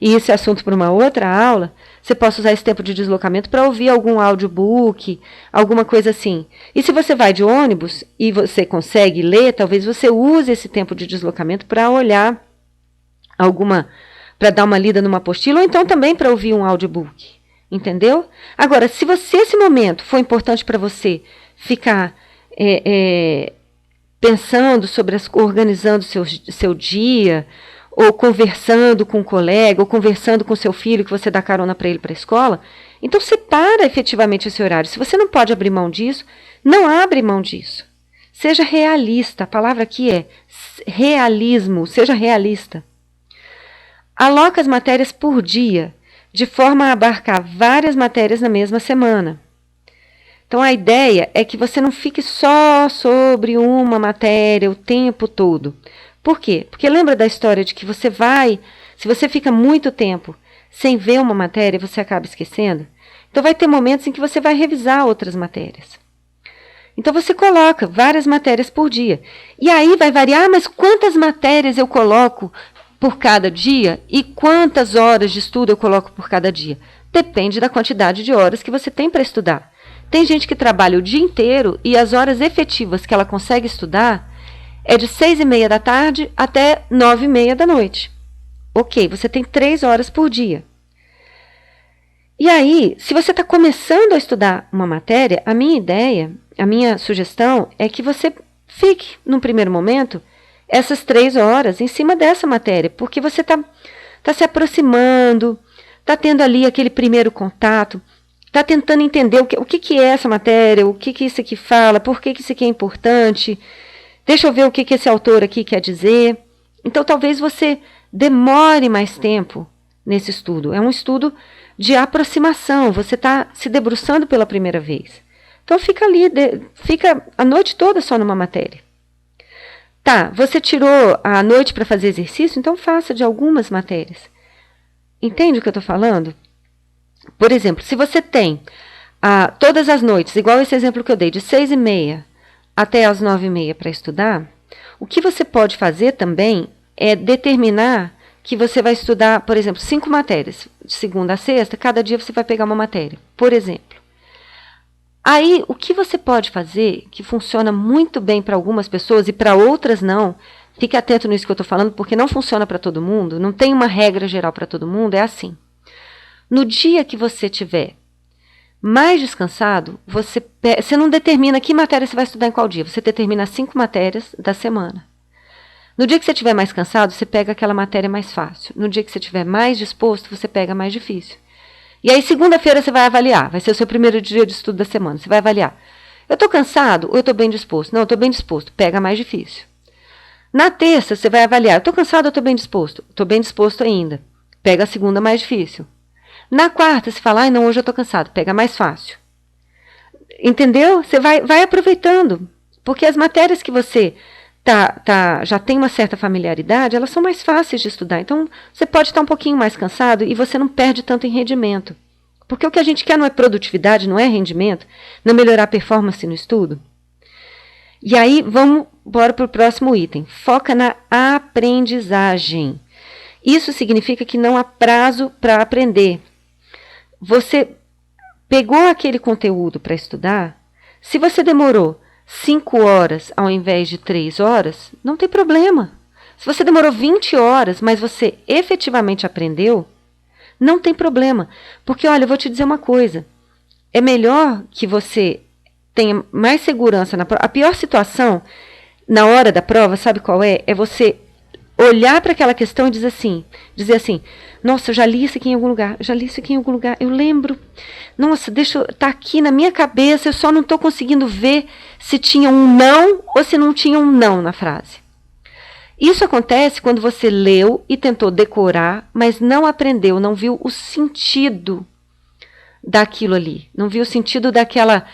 e esse assunto para uma outra aula, você possa usar esse tempo de deslocamento para ouvir algum audiobook, alguma coisa assim. E se você vai de ônibus e você consegue ler, talvez você use esse tempo de deslocamento para olhar para dar uma lida numa apostila, ou então também para ouvir um audiobook. Entendeu? Agora, se esse momento for importante para você ficar pensando sobre organizando seu dia, ou conversando com um colega, ou conversando com seu filho, que você dá carona para ele para a escola, então separa efetivamente esse horário. Se você não pode abrir mão disso, não abre mão disso. Seja realista, a palavra aqui é realismo, seja realista. Aloca as matérias por dia, de forma a abarcar várias matérias na mesma semana. Então, a ideia é que você não fique só sobre uma matéria o tempo todo. Por quê? Porque lembra da história de que se você fica muito tempo sem ver uma matéria, você acaba esquecendo? Então, vai ter momentos em que você vai revisar outras matérias. Então, você coloca várias matérias por dia. E aí vai variar, mas quantas matérias eu coloco por cada dia e quantas horas de estudo eu coloco por cada dia? Depende da quantidade de horas que você tem para estudar. Tem gente que trabalha o dia inteiro e as horas efetivas que ela consegue estudar é de 6:30 da tarde até 9:30 da noite. Ok, você tem 3 horas por dia. E aí, se você está começando a estudar uma matéria, a minha sugestão é que você fique, num primeiro momento, essas 3 horas em cima dessa matéria, porque você está se aproximando, está tendo ali aquele primeiro contato, está tentando entender o que é essa matéria, o que isso aqui fala, por que isso aqui é importante. Deixa eu ver o que esse autor aqui quer dizer. Então, talvez você demore mais tempo nesse estudo. É um estudo de aproximação. Você está se debruçando pela primeira vez. Então, fica ali, fica a noite toda só numa matéria. Tá, você tirou a noite para fazer exercício? Então, faça de algumas matérias. Entende o que eu estou falando? Por exemplo, se você tem todas as noites, igual esse exemplo que eu dei, de 6:30 até as 9:30 para estudar, o que você pode fazer também é determinar que você vai estudar, por exemplo, 5 matérias, de segunda a sexta, cada dia você vai pegar uma matéria, por exemplo. Aí, o que você pode fazer, que funciona muito bem para algumas pessoas e para outras não, fique atento nisso que eu estou falando, porque não funciona para todo mundo, não tem uma regra geral para todo mundo, é assim. No dia que você tiver mais descansado, você não determina que matéria você vai estudar em qual dia. Você determina as 5 matérias da semana. No dia que você estiver mais cansado, você pega aquela matéria mais fácil. No dia que você estiver mais disposto, você pega a mais difícil. E aí, segunda-feira, você vai avaliar. Vai ser o seu primeiro dia de estudo da semana. Você vai avaliar. Eu estou cansado ou eu estou bem disposto? Não, eu estou bem disposto. Pega a mais difícil. Na terça, você vai avaliar. Eu estou cansado ou estou bem disposto? Estou bem disposto ainda. Pega a segunda mais difícil. Na quarta, você fala, não, hoje eu estou cansado, pega mais fácil. Entendeu? Você vai aproveitando, porque as matérias que você já tem uma certa familiaridade, elas são mais fáceis de estudar. Então, você pode estar um pouquinho mais cansado e você não perde tanto em rendimento. Porque o que a gente quer não é produtividade, não é rendimento, não é melhorar a performance no estudo. E aí, vamos embora para o próximo item. Foca na aprendizagem. Isso significa que não há prazo para aprender. Você pegou aquele conteúdo para estudar, se você demorou 5 horas ao invés de 3 horas, não tem problema. Se você demorou 20 horas, mas você efetivamente aprendeu, não tem problema. Porque, olha, eu vou te dizer uma coisa. É melhor que você tenha mais segurança na prova. A pior situação na hora da prova, sabe qual é? É você olhar para aquela questão e dizer assim, nossa, eu já li isso aqui em algum lugar, eu lembro, nossa, tá aqui na minha cabeça, eu só não estou conseguindo ver se tinha um não ou se não tinha um não na frase. Isso acontece quando você leu e tentou decorar, mas não aprendeu, não viu o sentido daquilo ali, não viu o sentido daquela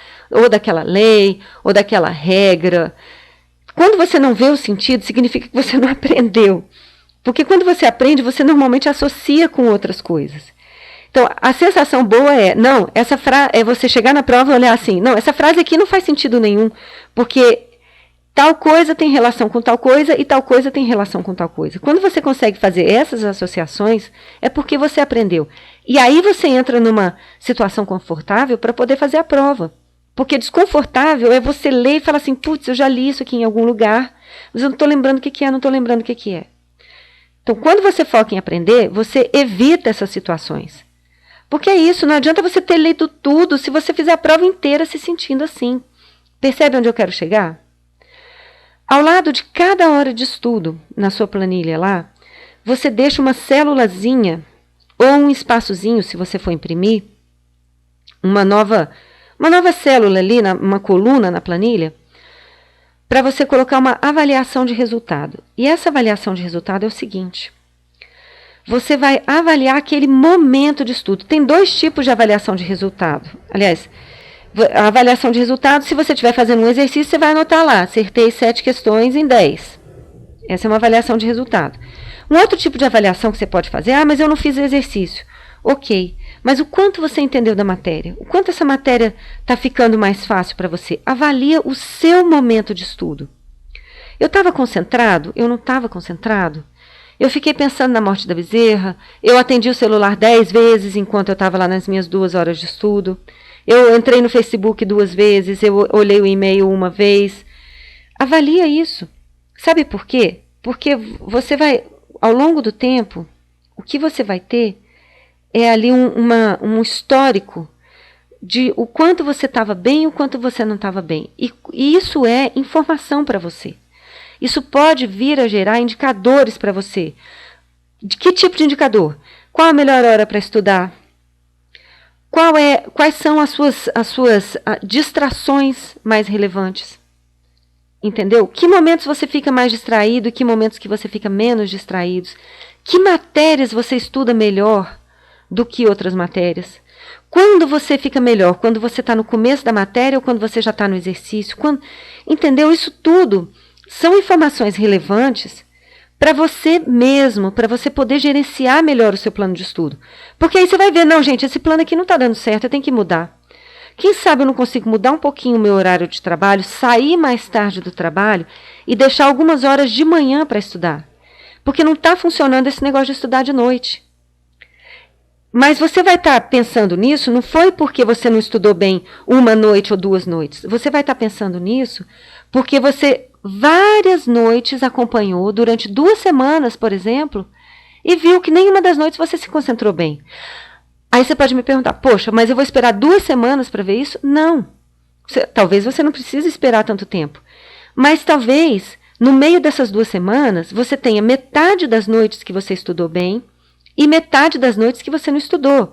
lei, ou daquela regra. Quando você não vê o sentido, significa que você não aprendeu. Porque quando você aprende, você normalmente associa com outras coisas. Então, a sensação boa é você chegar na prova e olhar assim, não, essa frase aqui não faz sentido nenhum, porque tal coisa tem relação com tal coisa e tal coisa tem relação com tal coisa. Quando você consegue fazer essas associações, é porque você aprendeu. E aí você entra numa situação confortável para poder fazer a prova. Porque desconfortável é você ler e falar assim, putz, eu já li isso aqui em algum lugar, mas eu não estou lembrando o que é, não estou lembrando o que é. Então, quando você foca em aprender, você evita essas situações. Porque é isso, não adianta você ter lido tudo se você fizer a prova inteira se sentindo assim. Percebe onde eu quero chegar? Ao lado de cada hora de estudo, na sua planilha lá, você deixa uma célulazinha ou um espaçozinho, se você for imprimir, uma nova célula ali, uma coluna na planilha, para você colocar uma avaliação de resultado. E essa avaliação de resultado é o seguinte: você vai avaliar aquele momento de estudo. Tem 2 tipos de avaliação de resultado. Aliás, a avaliação de resultado, se você estiver fazendo um exercício, você vai anotar lá, acertei 7 questões em 10. Essa é uma avaliação de resultado. Um outro tipo de avaliação que você pode fazer, mas eu não fiz exercício. Ok, mas o quanto você entendeu da matéria? O quanto essa matéria está ficando mais fácil para você? Avalia o seu momento de estudo. Eu estava concentrado? Eu não estava concentrado? Eu fiquei pensando na morte da Bezerra? Eu atendi o celular 10 vezes enquanto eu estava lá nas minhas 2 horas de estudo? Eu entrei no Facebook 2 vezes? Eu olhei o e-mail 1 vez? Avalia isso. Sabe por quê? Porque você vai, ao longo do tempo, o que você vai ter é ali um histórico de o quanto você estava bem e o quanto você não estava bem. E isso é informação para você. Isso pode vir a gerar indicadores para você. De que tipo de indicador? Qual a melhor hora para estudar? Quais são as suas distrações mais relevantes? Entendeu? Que momentos você fica mais distraído e que momentos que você fica menos distraído? Que matérias você estuda melhor do que outras matérias? Quando você fica melhor? Quando você está no começo da matéria ou quando você já está no exercício? Entendeu? Isso tudo são informações relevantes para você mesmo, para você poder gerenciar melhor o seu plano de estudo. Porque aí você vai ver, não, gente, esse plano aqui não está dando certo, eu tenho que mudar. Quem sabe eu não consigo mudar um pouquinho o meu horário de trabalho, sair mais tarde do trabalho e deixar algumas horas de manhã para estudar. Porque não está funcionando esse negócio de estudar de noite. Mas você vai estar pensando nisso, não foi porque você não estudou bem 1 noite ou 2 noites. Você vai estar pensando nisso porque você várias noites acompanhou durante 2 semanas, por exemplo, e viu que nenhuma das noites você se concentrou bem. Aí você pode me perguntar, poxa, mas eu vou esperar 2 semanas para ver isso? Não. Talvez você não precise esperar tanto tempo. Mas talvez, no meio dessas 2 semanas, você tenha metade das noites que você estudou bem e metade das noites que você não estudou.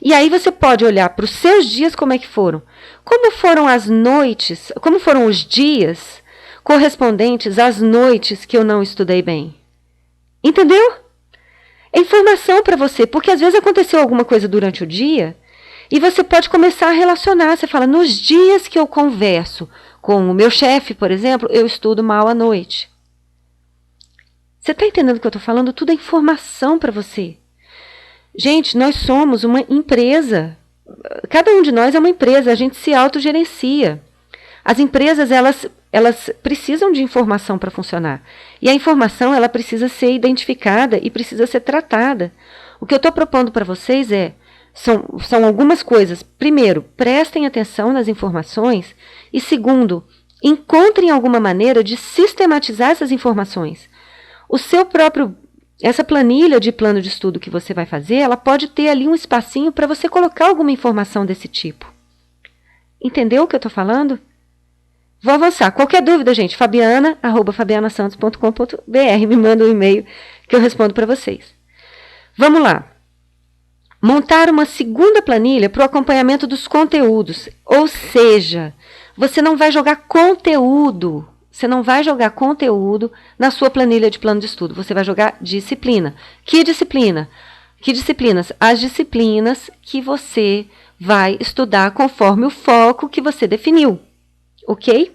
E aí você pode olhar para os seus dias como é que foram. Como foram as noites, como foram os dias correspondentes às noites que eu não estudei bem. Entendeu? É informação para você, porque às vezes aconteceu alguma coisa durante o dia e você pode começar a relacionar. Você fala, nos dias que eu converso com o meu chefe, por exemplo, eu estudo mal à noite. Você está entendendo o que eu estou falando? Tudo é informação para você. Gente, nós somos uma empresa. Cada um de nós é uma empresa, a gente se autogerencia. As empresas, elas precisam de informação para funcionar. E a informação, ela precisa ser identificada e precisa ser tratada. O que eu estou propondo para vocês são algumas coisas. Primeiro, prestem atenção nas informações. E segundo, encontrem alguma maneira de sistematizar essas informações. Essa planilha de plano de estudo que você vai fazer, ela pode ter ali um espacinho para você colocar alguma informação desse tipo. Entendeu o que eu estou falando? Vou avançar. Qualquer dúvida, gente, fabiana@fabianasantos.com.br, me manda um e-mail que eu respondo para vocês. Vamos lá. Montar uma segunda planilha para o acompanhamento dos conteúdos. Ou seja, você não vai jogar conteúdo. Você não vai jogar conteúdo na sua planilha de plano de estudo. Você vai jogar disciplina. Que disciplina? Que disciplinas? As disciplinas que você vai estudar conforme o foco que você definiu. Ok?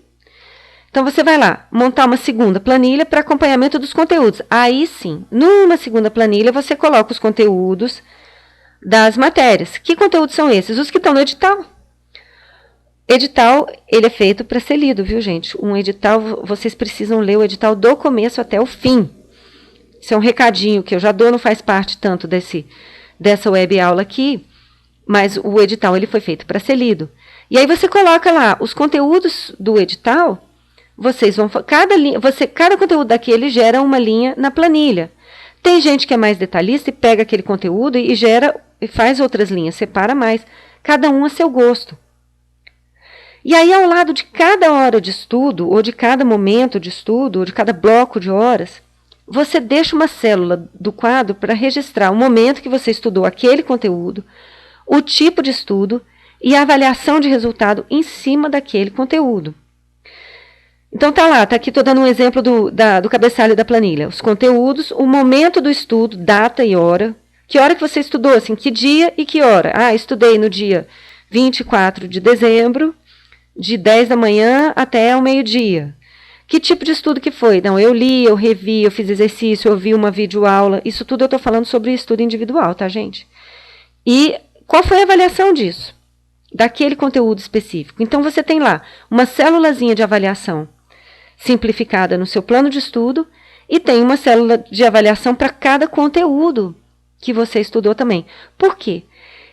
Então, você vai lá, montar uma segunda planilha para acompanhamento dos conteúdos. Aí sim, numa segunda planilha, você coloca os conteúdos das matérias. Que conteúdos são esses? Os que estão no edital. Edital, ele é feito para ser lido, viu, gente? Um edital, vocês precisam ler o edital do começo até o fim. Isso é um recadinho que eu já dou, não faz parte tanto dessa web aula aqui, mas o edital ele foi feito para ser lido. E aí você coloca lá os conteúdos do edital, vocês vão cada conteúdo daquele gera uma linha na planilha. Tem gente que é mais detalhista e pega aquele conteúdo e gera e faz outras linhas, separa mais, cada um a seu gosto. E aí, ao lado de cada hora de estudo, ou de cada momento de estudo, ou de cada bloco de horas, você deixa uma célula do quadro para registrar o momento que você estudou aquele conteúdo, o tipo de estudo e a avaliação de resultado em cima daquele conteúdo. Então, tá aqui, estou dando um exemplo do cabeçalho da planilha. Os conteúdos, o momento do estudo, data e hora. Que hora que você estudou, assim, que dia e que hora? Ah, estudei no dia 24 de dezembro, de 10 da manhã até o meio-dia. Que tipo de estudo que foi? Não, eu li, eu revi, eu fiz exercício, eu vi uma videoaula. Isso tudo eu estou falando sobre estudo individual, tá, gente? E qual foi a avaliação disso? Daquele conteúdo específico. Então, você tem lá uma célulazinha de avaliação simplificada no seu plano de estudo e tem uma célula de avaliação para cada conteúdo que você estudou também. Por quê?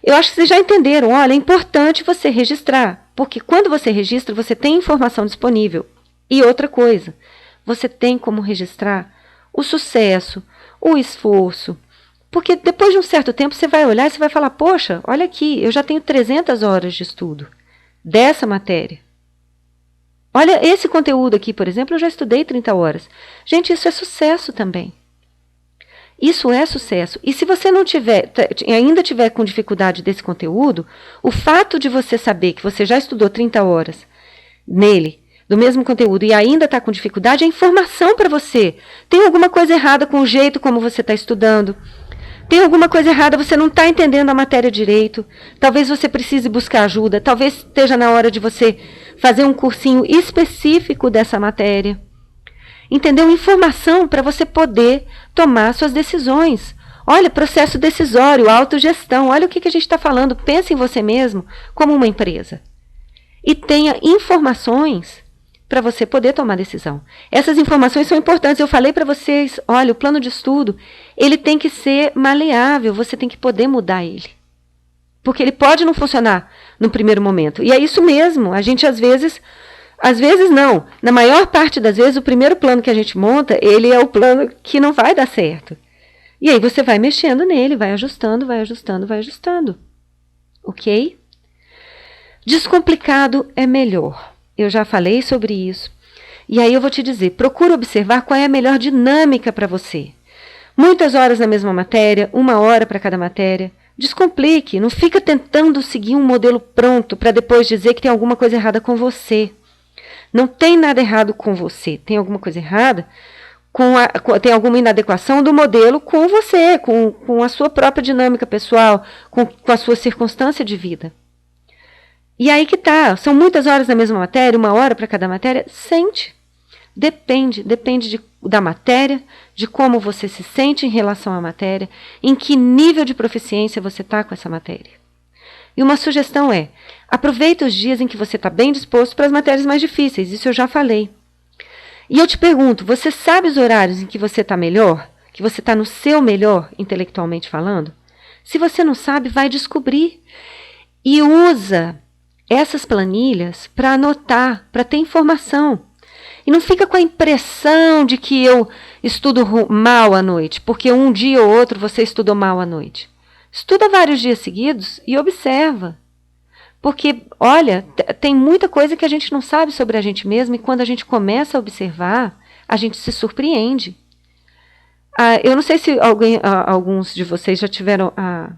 Eu acho que vocês já entenderam. Olha, é importante você registrar. Porque quando você registra, você tem informação disponível. E outra coisa, você tem como registrar o sucesso, o esforço. Porque depois de um certo tempo você vai olhar e você vai falar, poxa, olha aqui, eu já tenho 300 horas de estudo dessa matéria. Olha, esse conteúdo aqui, por exemplo, eu já estudei 30 horas. Gente, isso é sucesso também. Isso é sucesso. E se você não ainda tiver com dificuldade desse conteúdo, o fato de você saber que você já estudou 30 horas nele, do mesmo conteúdo, e ainda está com dificuldade, é informação para você. Tem alguma coisa errada com o jeito como você está estudando. Tem alguma coisa errada, você não está entendendo a matéria direito. Talvez você precise buscar ajuda. Talvez esteja na hora de você fazer um cursinho específico dessa matéria. Entendeu? Informação para você poder tomar suas decisões. Olha, processo decisório, autogestão. Olha o que a gente está falando. Pense em você mesmo como uma empresa. E tenha informações para você poder tomar decisão. Essas informações são importantes. Eu falei para vocês, olha, o plano de estudo, ele tem que ser maleável. Você tem que poder mudar ele. Porque ele pode não funcionar no primeiro momento. E é isso mesmo. A gente, às vezes não. Na maior parte das vezes, o primeiro plano que a gente monta, ele é o plano que não vai dar certo. E aí você vai mexendo nele, vai ajustando, vai ajustando, vai ajustando. Ok? Descomplicado é melhor. Eu já falei sobre isso. E aí eu vou te dizer, procura observar qual é a melhor dinâmica para você. Muitas horas na mesma matéria, 1 hora para cada matéria. Descomplique, não fica tentando seguir um modelo pronto para depois dizer que tem alguma coisa errada com você. Não tem nada errado com você. Tem alguma coisa errada? Tem alguma inadequação do modelo com você, com a sua própria dinâmica pessoal, com a sua circunstância de vida. E aí que tá. São muitas horas na mesma matéria, 1 hora para cada matéria? Sente. Depende da matéria, de como você se sente em relação à matéria, em que nível de proficiência você está com essa matéria. E uma sugestão é, aproveite os dias em que você está bem disposto para as matérias mais difíceis, isso eu já falei. E eu te pergunto, você sabe os horários em que você está melhor? Que você está no seu melhor, intelectualmente falando? Se você não sabe, vai descobrir. E usa essas planilhas para anotar, para ter informação. E não fica com a impressão de que eu estudo mal à noite, porque um dia ou outro você estudou mal à noite. Estuda vários dias seguidos e observa. Porque, olha, tem muita coisa que a gente não sabe sobre a gente mesmo e quando a gente começa a observar, a gente se surpreende. Eu não sei se alguns de vocês já tiveram a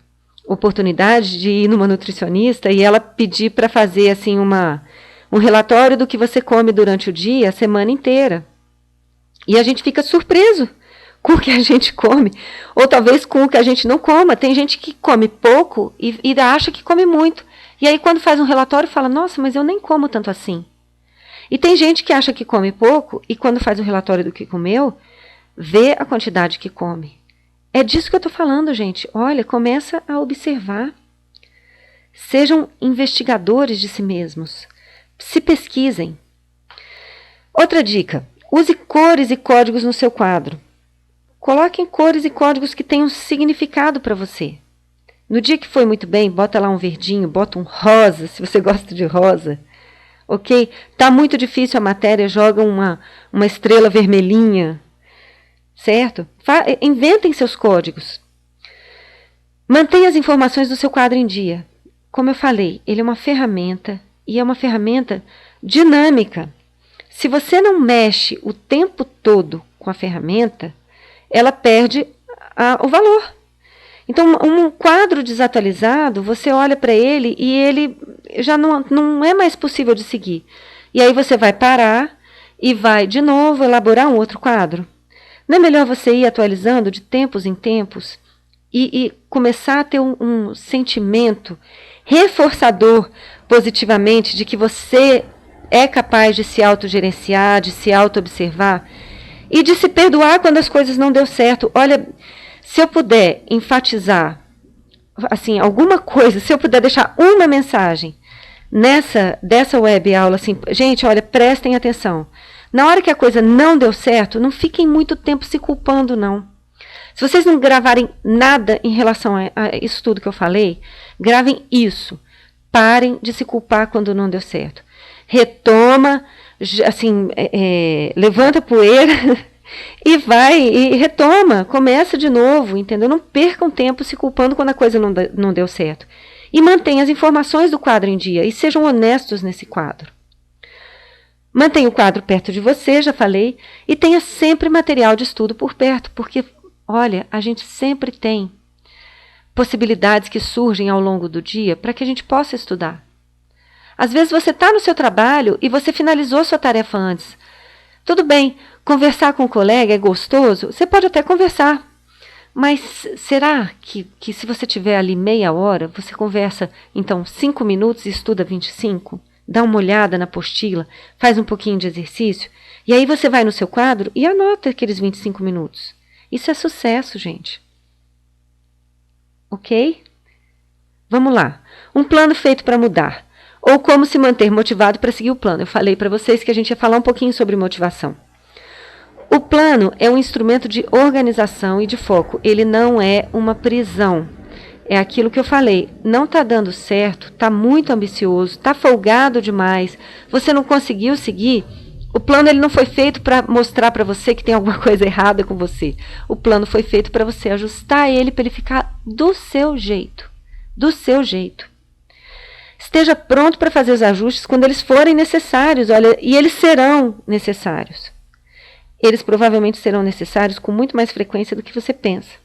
oportunidade de ir numa nutricionista e ela pedir para fazer assim um relatório do que você come durante o dia, a semana inteira. E a gente fica surpreso com o que a gente come, ou talvez com o que a gente não coma. Tem gente que come pouco e acha que come muito. E aí quando faz um relatório fala, nossa, mas eu nem como tanto assim. E tem gente que acha que come pouco e quando faz um relatório do que comeu, vê a quantidade que come. É disso que eu estou falando, gente. Olha, começa a observar. Sejam investigadores de si mesmos. Se pesquisem. Outra dica. Use cores e códigos no seu quadro. Coloquem cores e códigos que tenham significado para você. No dia que foi muito bem, bota lá um verdinho, bota um rosa, se você gosta de rosa. Ok? Tá muito difícil a matéria, joga uma estrela vermelhinha. Certo? Inventem seus códigos. Mantenha as informações do seu quadro em dia. Como eu falei, ele é uma ferramenta e é uma ferramenta dinâmica. Se você não mexe o tempo todo com a ferramenta, ela perde o valor. Então, um quadro desatualizado, você olha para ele e ele já não é mais possível de seguir. E aí você vai parar e vai de novo elaborar um outro quadro. Não é melhor você ir atualizando de tempos em tempos e começar a ter um sentimento reforçador positivamente de que você é capaz de se autogerenciar, de se auto-observar e de se perdoar quando as coisas não deu certo. Olha, se eu puder enfatizar assim, alguma coisa, se eu puder deixar uma mensagem dessa web aula, assim, gente, olha, prestem atenção. Na hora que a coisa não deu certo, não fiquem muito tempo se culpando, não. Se vocês não gravarem nada em relação a isso tudo que eu falei, gravem isso. Parem de se culpar quando não deu certo. Retoma, assim, levanta a poeira e vai, e retoma, começa de novo, entendeu? Não percam tempo se culpando quando a coisa não deu certo. E mantenham as informações do quadro em dia e sejam honestos nesse quadro. Mantenha o quadro perto de você, já falei, e tenha sempre material de estudo por perto, porque, olha, a gente sempre tem possibilidades que surgem ao longo do dia para que a gente possa estudar. Às vezes você está no seu trabalho e você finalizou sua tarefa antes. Tudo bem, conversar com um colega é gostoso? Você pode até conversar. Mas será que se você tiver ali meia hora, você conversa, então, 5 minutos e estuda 25? Dá uma olhada na apostila, faz um pouquinho de exercício, e aí você vai no seu quadro e anota aqueles 25 minutos. Isso é sucesso, gente. Ok? Vamos lá. Um plano feito para mudar. Ou como se manter motivado para seguir o plano. Eu falei para vocês que a gente ia falar um pouquinho sobre motivação. O plano é um instrumento de organização e de foco. Ele não é uma prisão. É aquilo que eu falei. Não está dando certo, está muito ambicioso, está folgado demais, você não conseguiu seguir. O plano ele não foi feito para mostrar para você que tem alguma coisa errada com você. O plano foi feito para você ajustar ele, para ele ficar do seu jeito. Do seu jeito. Esteja pronto para fazer os ajustes quando eles forem necessários. Olha, e eles serão necessários. Eles provavelmente serão necessários com muito mais frequência do que você pensa.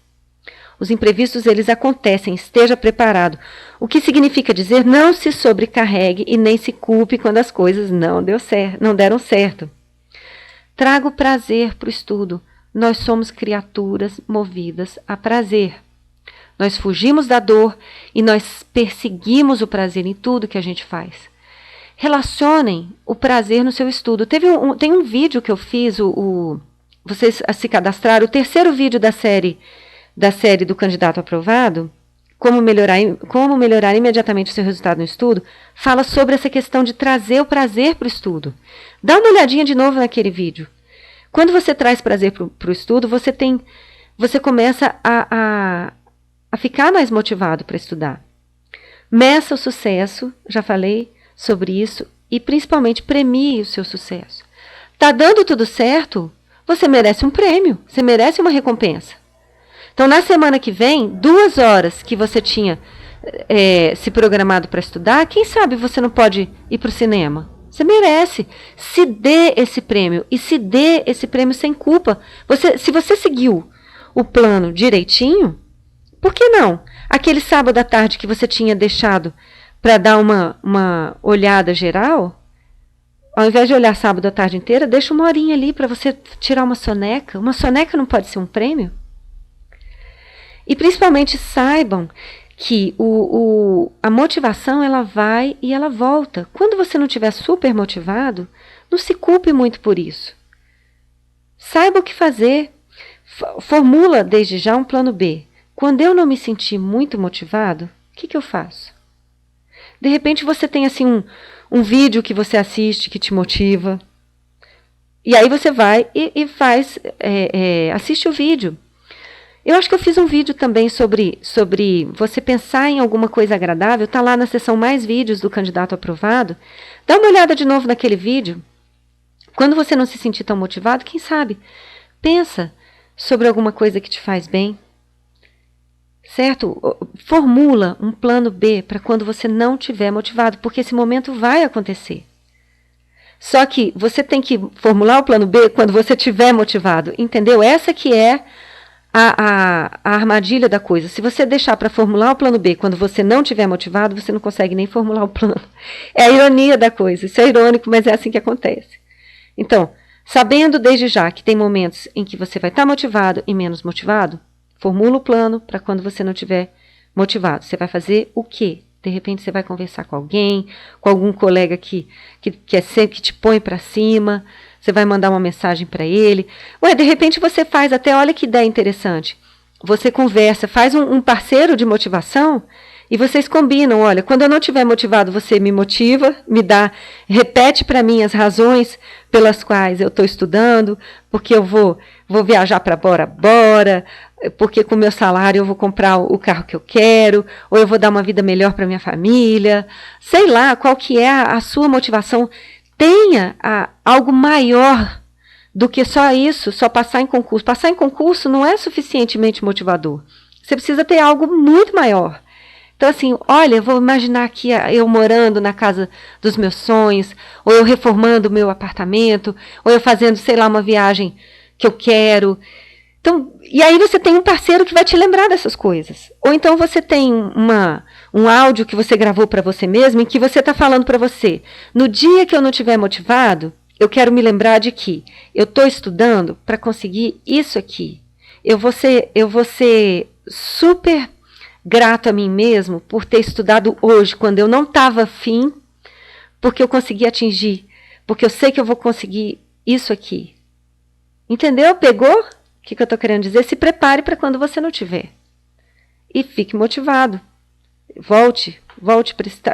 Os imprevistos, eles acontecem, esteja preparado. O que significa dizer não se sobrecarregue e nem se culpe quando as coisas não deram certo. Traga o prazer para o estudo. Nós somos criaturas movidas a prazer. Nós fugimos da dor e nós perseguimos o prazer em tudo que a gente faz. Relacionem o prazer no seu estudo. Tem um vídeo que eu fiz, vocês se cadastraram, o terceiro vídeo da série do candidato aprovado, como melhorar imediatamente o seu resultado no estudo, fala sobre essa questão de trazer o prazer para o estudo. Dá uma olhadinha de novo naquele vídeo. Quando você traz prazer para o estudo, você começa a ficar mais motivado para estudar. Meça o sucesso, já falei sobre isso, e principalmente premie o seu sucesso. Está dando tudo certo? Você merece um prêmio, você merece uma recompensa. Então, na semana que vem, 2 horas que você tinha se programado para estudar, quem sabe você não pode ir para o cinema? Você merece. Se dê esse prêmio. E se dê esse prêmio sem culpa. Se você seguiu o plano direitinho, por que não? Aquele sábado à tarde que você tinha deixado para dar uma olhada geral, ao invés de olhar sábado à tarde inteira, deixa uma horinha ali para você tirar uma soneca. Uma soneca não pode ser um prêmio? E principalmente saibam que a motivação ela vai e ela volta. Quando você não estiver super motivado, não se culpe muito por isso. Saiba o que fazer. Formula desde já um plano B. Quando eu não me sentir muito motivado, o que eu faço? De repente você tem assim um vídeo que você assiste que te motiva. E aí você vai e faz, assiste o vídeo. Eu acho que eu fiz um vídeo também sobre você pensar em alguma coisa agradável. Está lá na seção mais vídeos do candidato aprovado. Dá uma olhada de novo naquele vídeo. Quando você não se sentir tão motivado, quem sabe? Pensa sobre alguma coisa que te faz bem. Certo? Formula um plano B para quando você não estiver motivado, porque esse momento vai acontecer. Só que você tem que formular o plano B quando você estiver motivado, entendeu? Essa que é a armadilha da coisa. Se você deixar para formular o plano B quando você não estiver motivado, você não consegue nem formular o plano. É a ironia da coisa. Isso é irônico, mas é assim que acontece. Então, sabendo desde já que tem momentos em que você vai estar motivado e menos motivado, formula o plano para quando você não estiver motivado. Você vai fazer o quê? De repente você vai conversar com alguém, com algum colega que te põe para cima, você vai mandar uma mensagem para ele. De repente você faz até, olha que ideia interessante. Você conversa, faz um parceiro de motivação e vocês combinam, olha, quando eu não estiver motivado, você me motiva, repete para mim as razões pelas quais eu estou estudando, porque eu vou viajar para Bora Bora, porque com o meu salário eu vou comprar o carro que eu quero, ou eu vou dar uma vida melhor para minha família, sei lá, qual que é a sua motivação. Tenha algo maior do que só isso, só passar em concurso. Passar em concurso não é suficientemente motivador. Você precisa ter algo muito maior. Então, assim, olha, eu vou imaginar aqui eu morando na casa dos meus sonhos, ou eu reformando o meu apartamento, ou eu fazendo, sei lá, uma viagem que eu quero. Então, e aí você tem um parceiro que vai te lembrar dessas coisas. Ou então você tem um áudio que você gravou para você mesmo, em que você está falando para você, no dia que eu não estiver motivado, eu quero me lembrar de que eu estou estudando para conseguir isso aqui. Eu vou ser super grato a mim mesmo por ter estudado hoje, quando eu não estava afim, porque eu consegui atingir, porque eu sei que eu vou conseguir isso aqui. Entendeu? Pegou? O que eu estou querendo dizer? Se prepare para quando você não tiver. E fique motivado. Volte,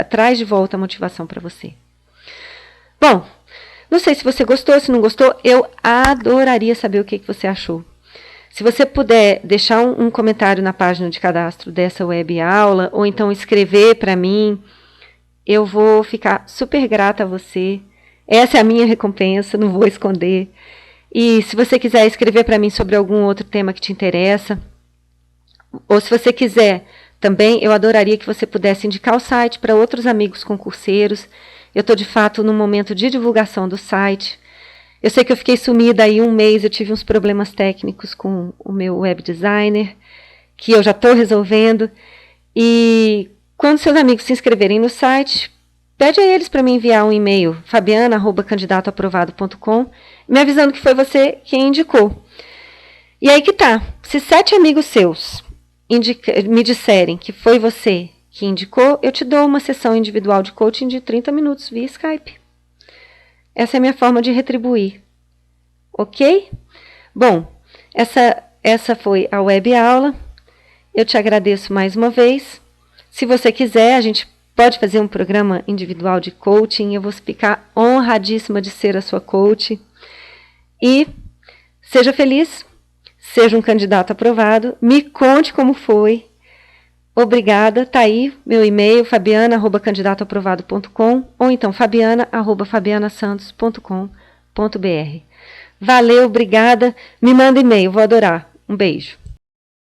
traz de volta a motivação para você. Bom, não sei se você gostou, se não gostou, eu adoraria saber o que você achou. Se você puder deixar um comentário na página de cadastro dessa web aula, ou então escrever para mim, eu vou ficar super grata a você. Essa é a minha recompensa, não vou esconder. E se você quiser escrever para mim sobre algum outro tema que te interessa, ou se você quiser também, eu adoraria que você pudesse indicar o site para outros amigos concurseiros. Eu estou, de fato, no momento de divulgação do site. Eu sei que eu fiquei sumida aí um mês, eu tive uns problemas técnicos com o meu web designer, que eu já estou resolvendo. E quando seus amigos se inscreverem no site, pede a eles para me enviar um e-mail, fabiana@candidatoaprovado.com, me avisando que foi você quem indicou. E aí que tá, se 7 amigos seus me disserem que foi você que indicou, eu te dou uma sessão individual de coaching de 30 minutos via Skype. Essa é a minha forma de retribuir. Ok? Bom, essa foi a web aula. Eu te agradeço mais uma vez. Se você quiser, a gente pode fazer um programa individual de coaching. Eu vou ficar honradíssima de ser a sua coach. E seja feliz, seja um candidato aprovado. Me conte como foi. Obrigada, tá aí meu e-mail, fabiana@candidatoaprovado.com ou então fabiana@fabianasantos.com.br. Valeu, obrigada. Me manda e-mail, vou adorar. Um beijo.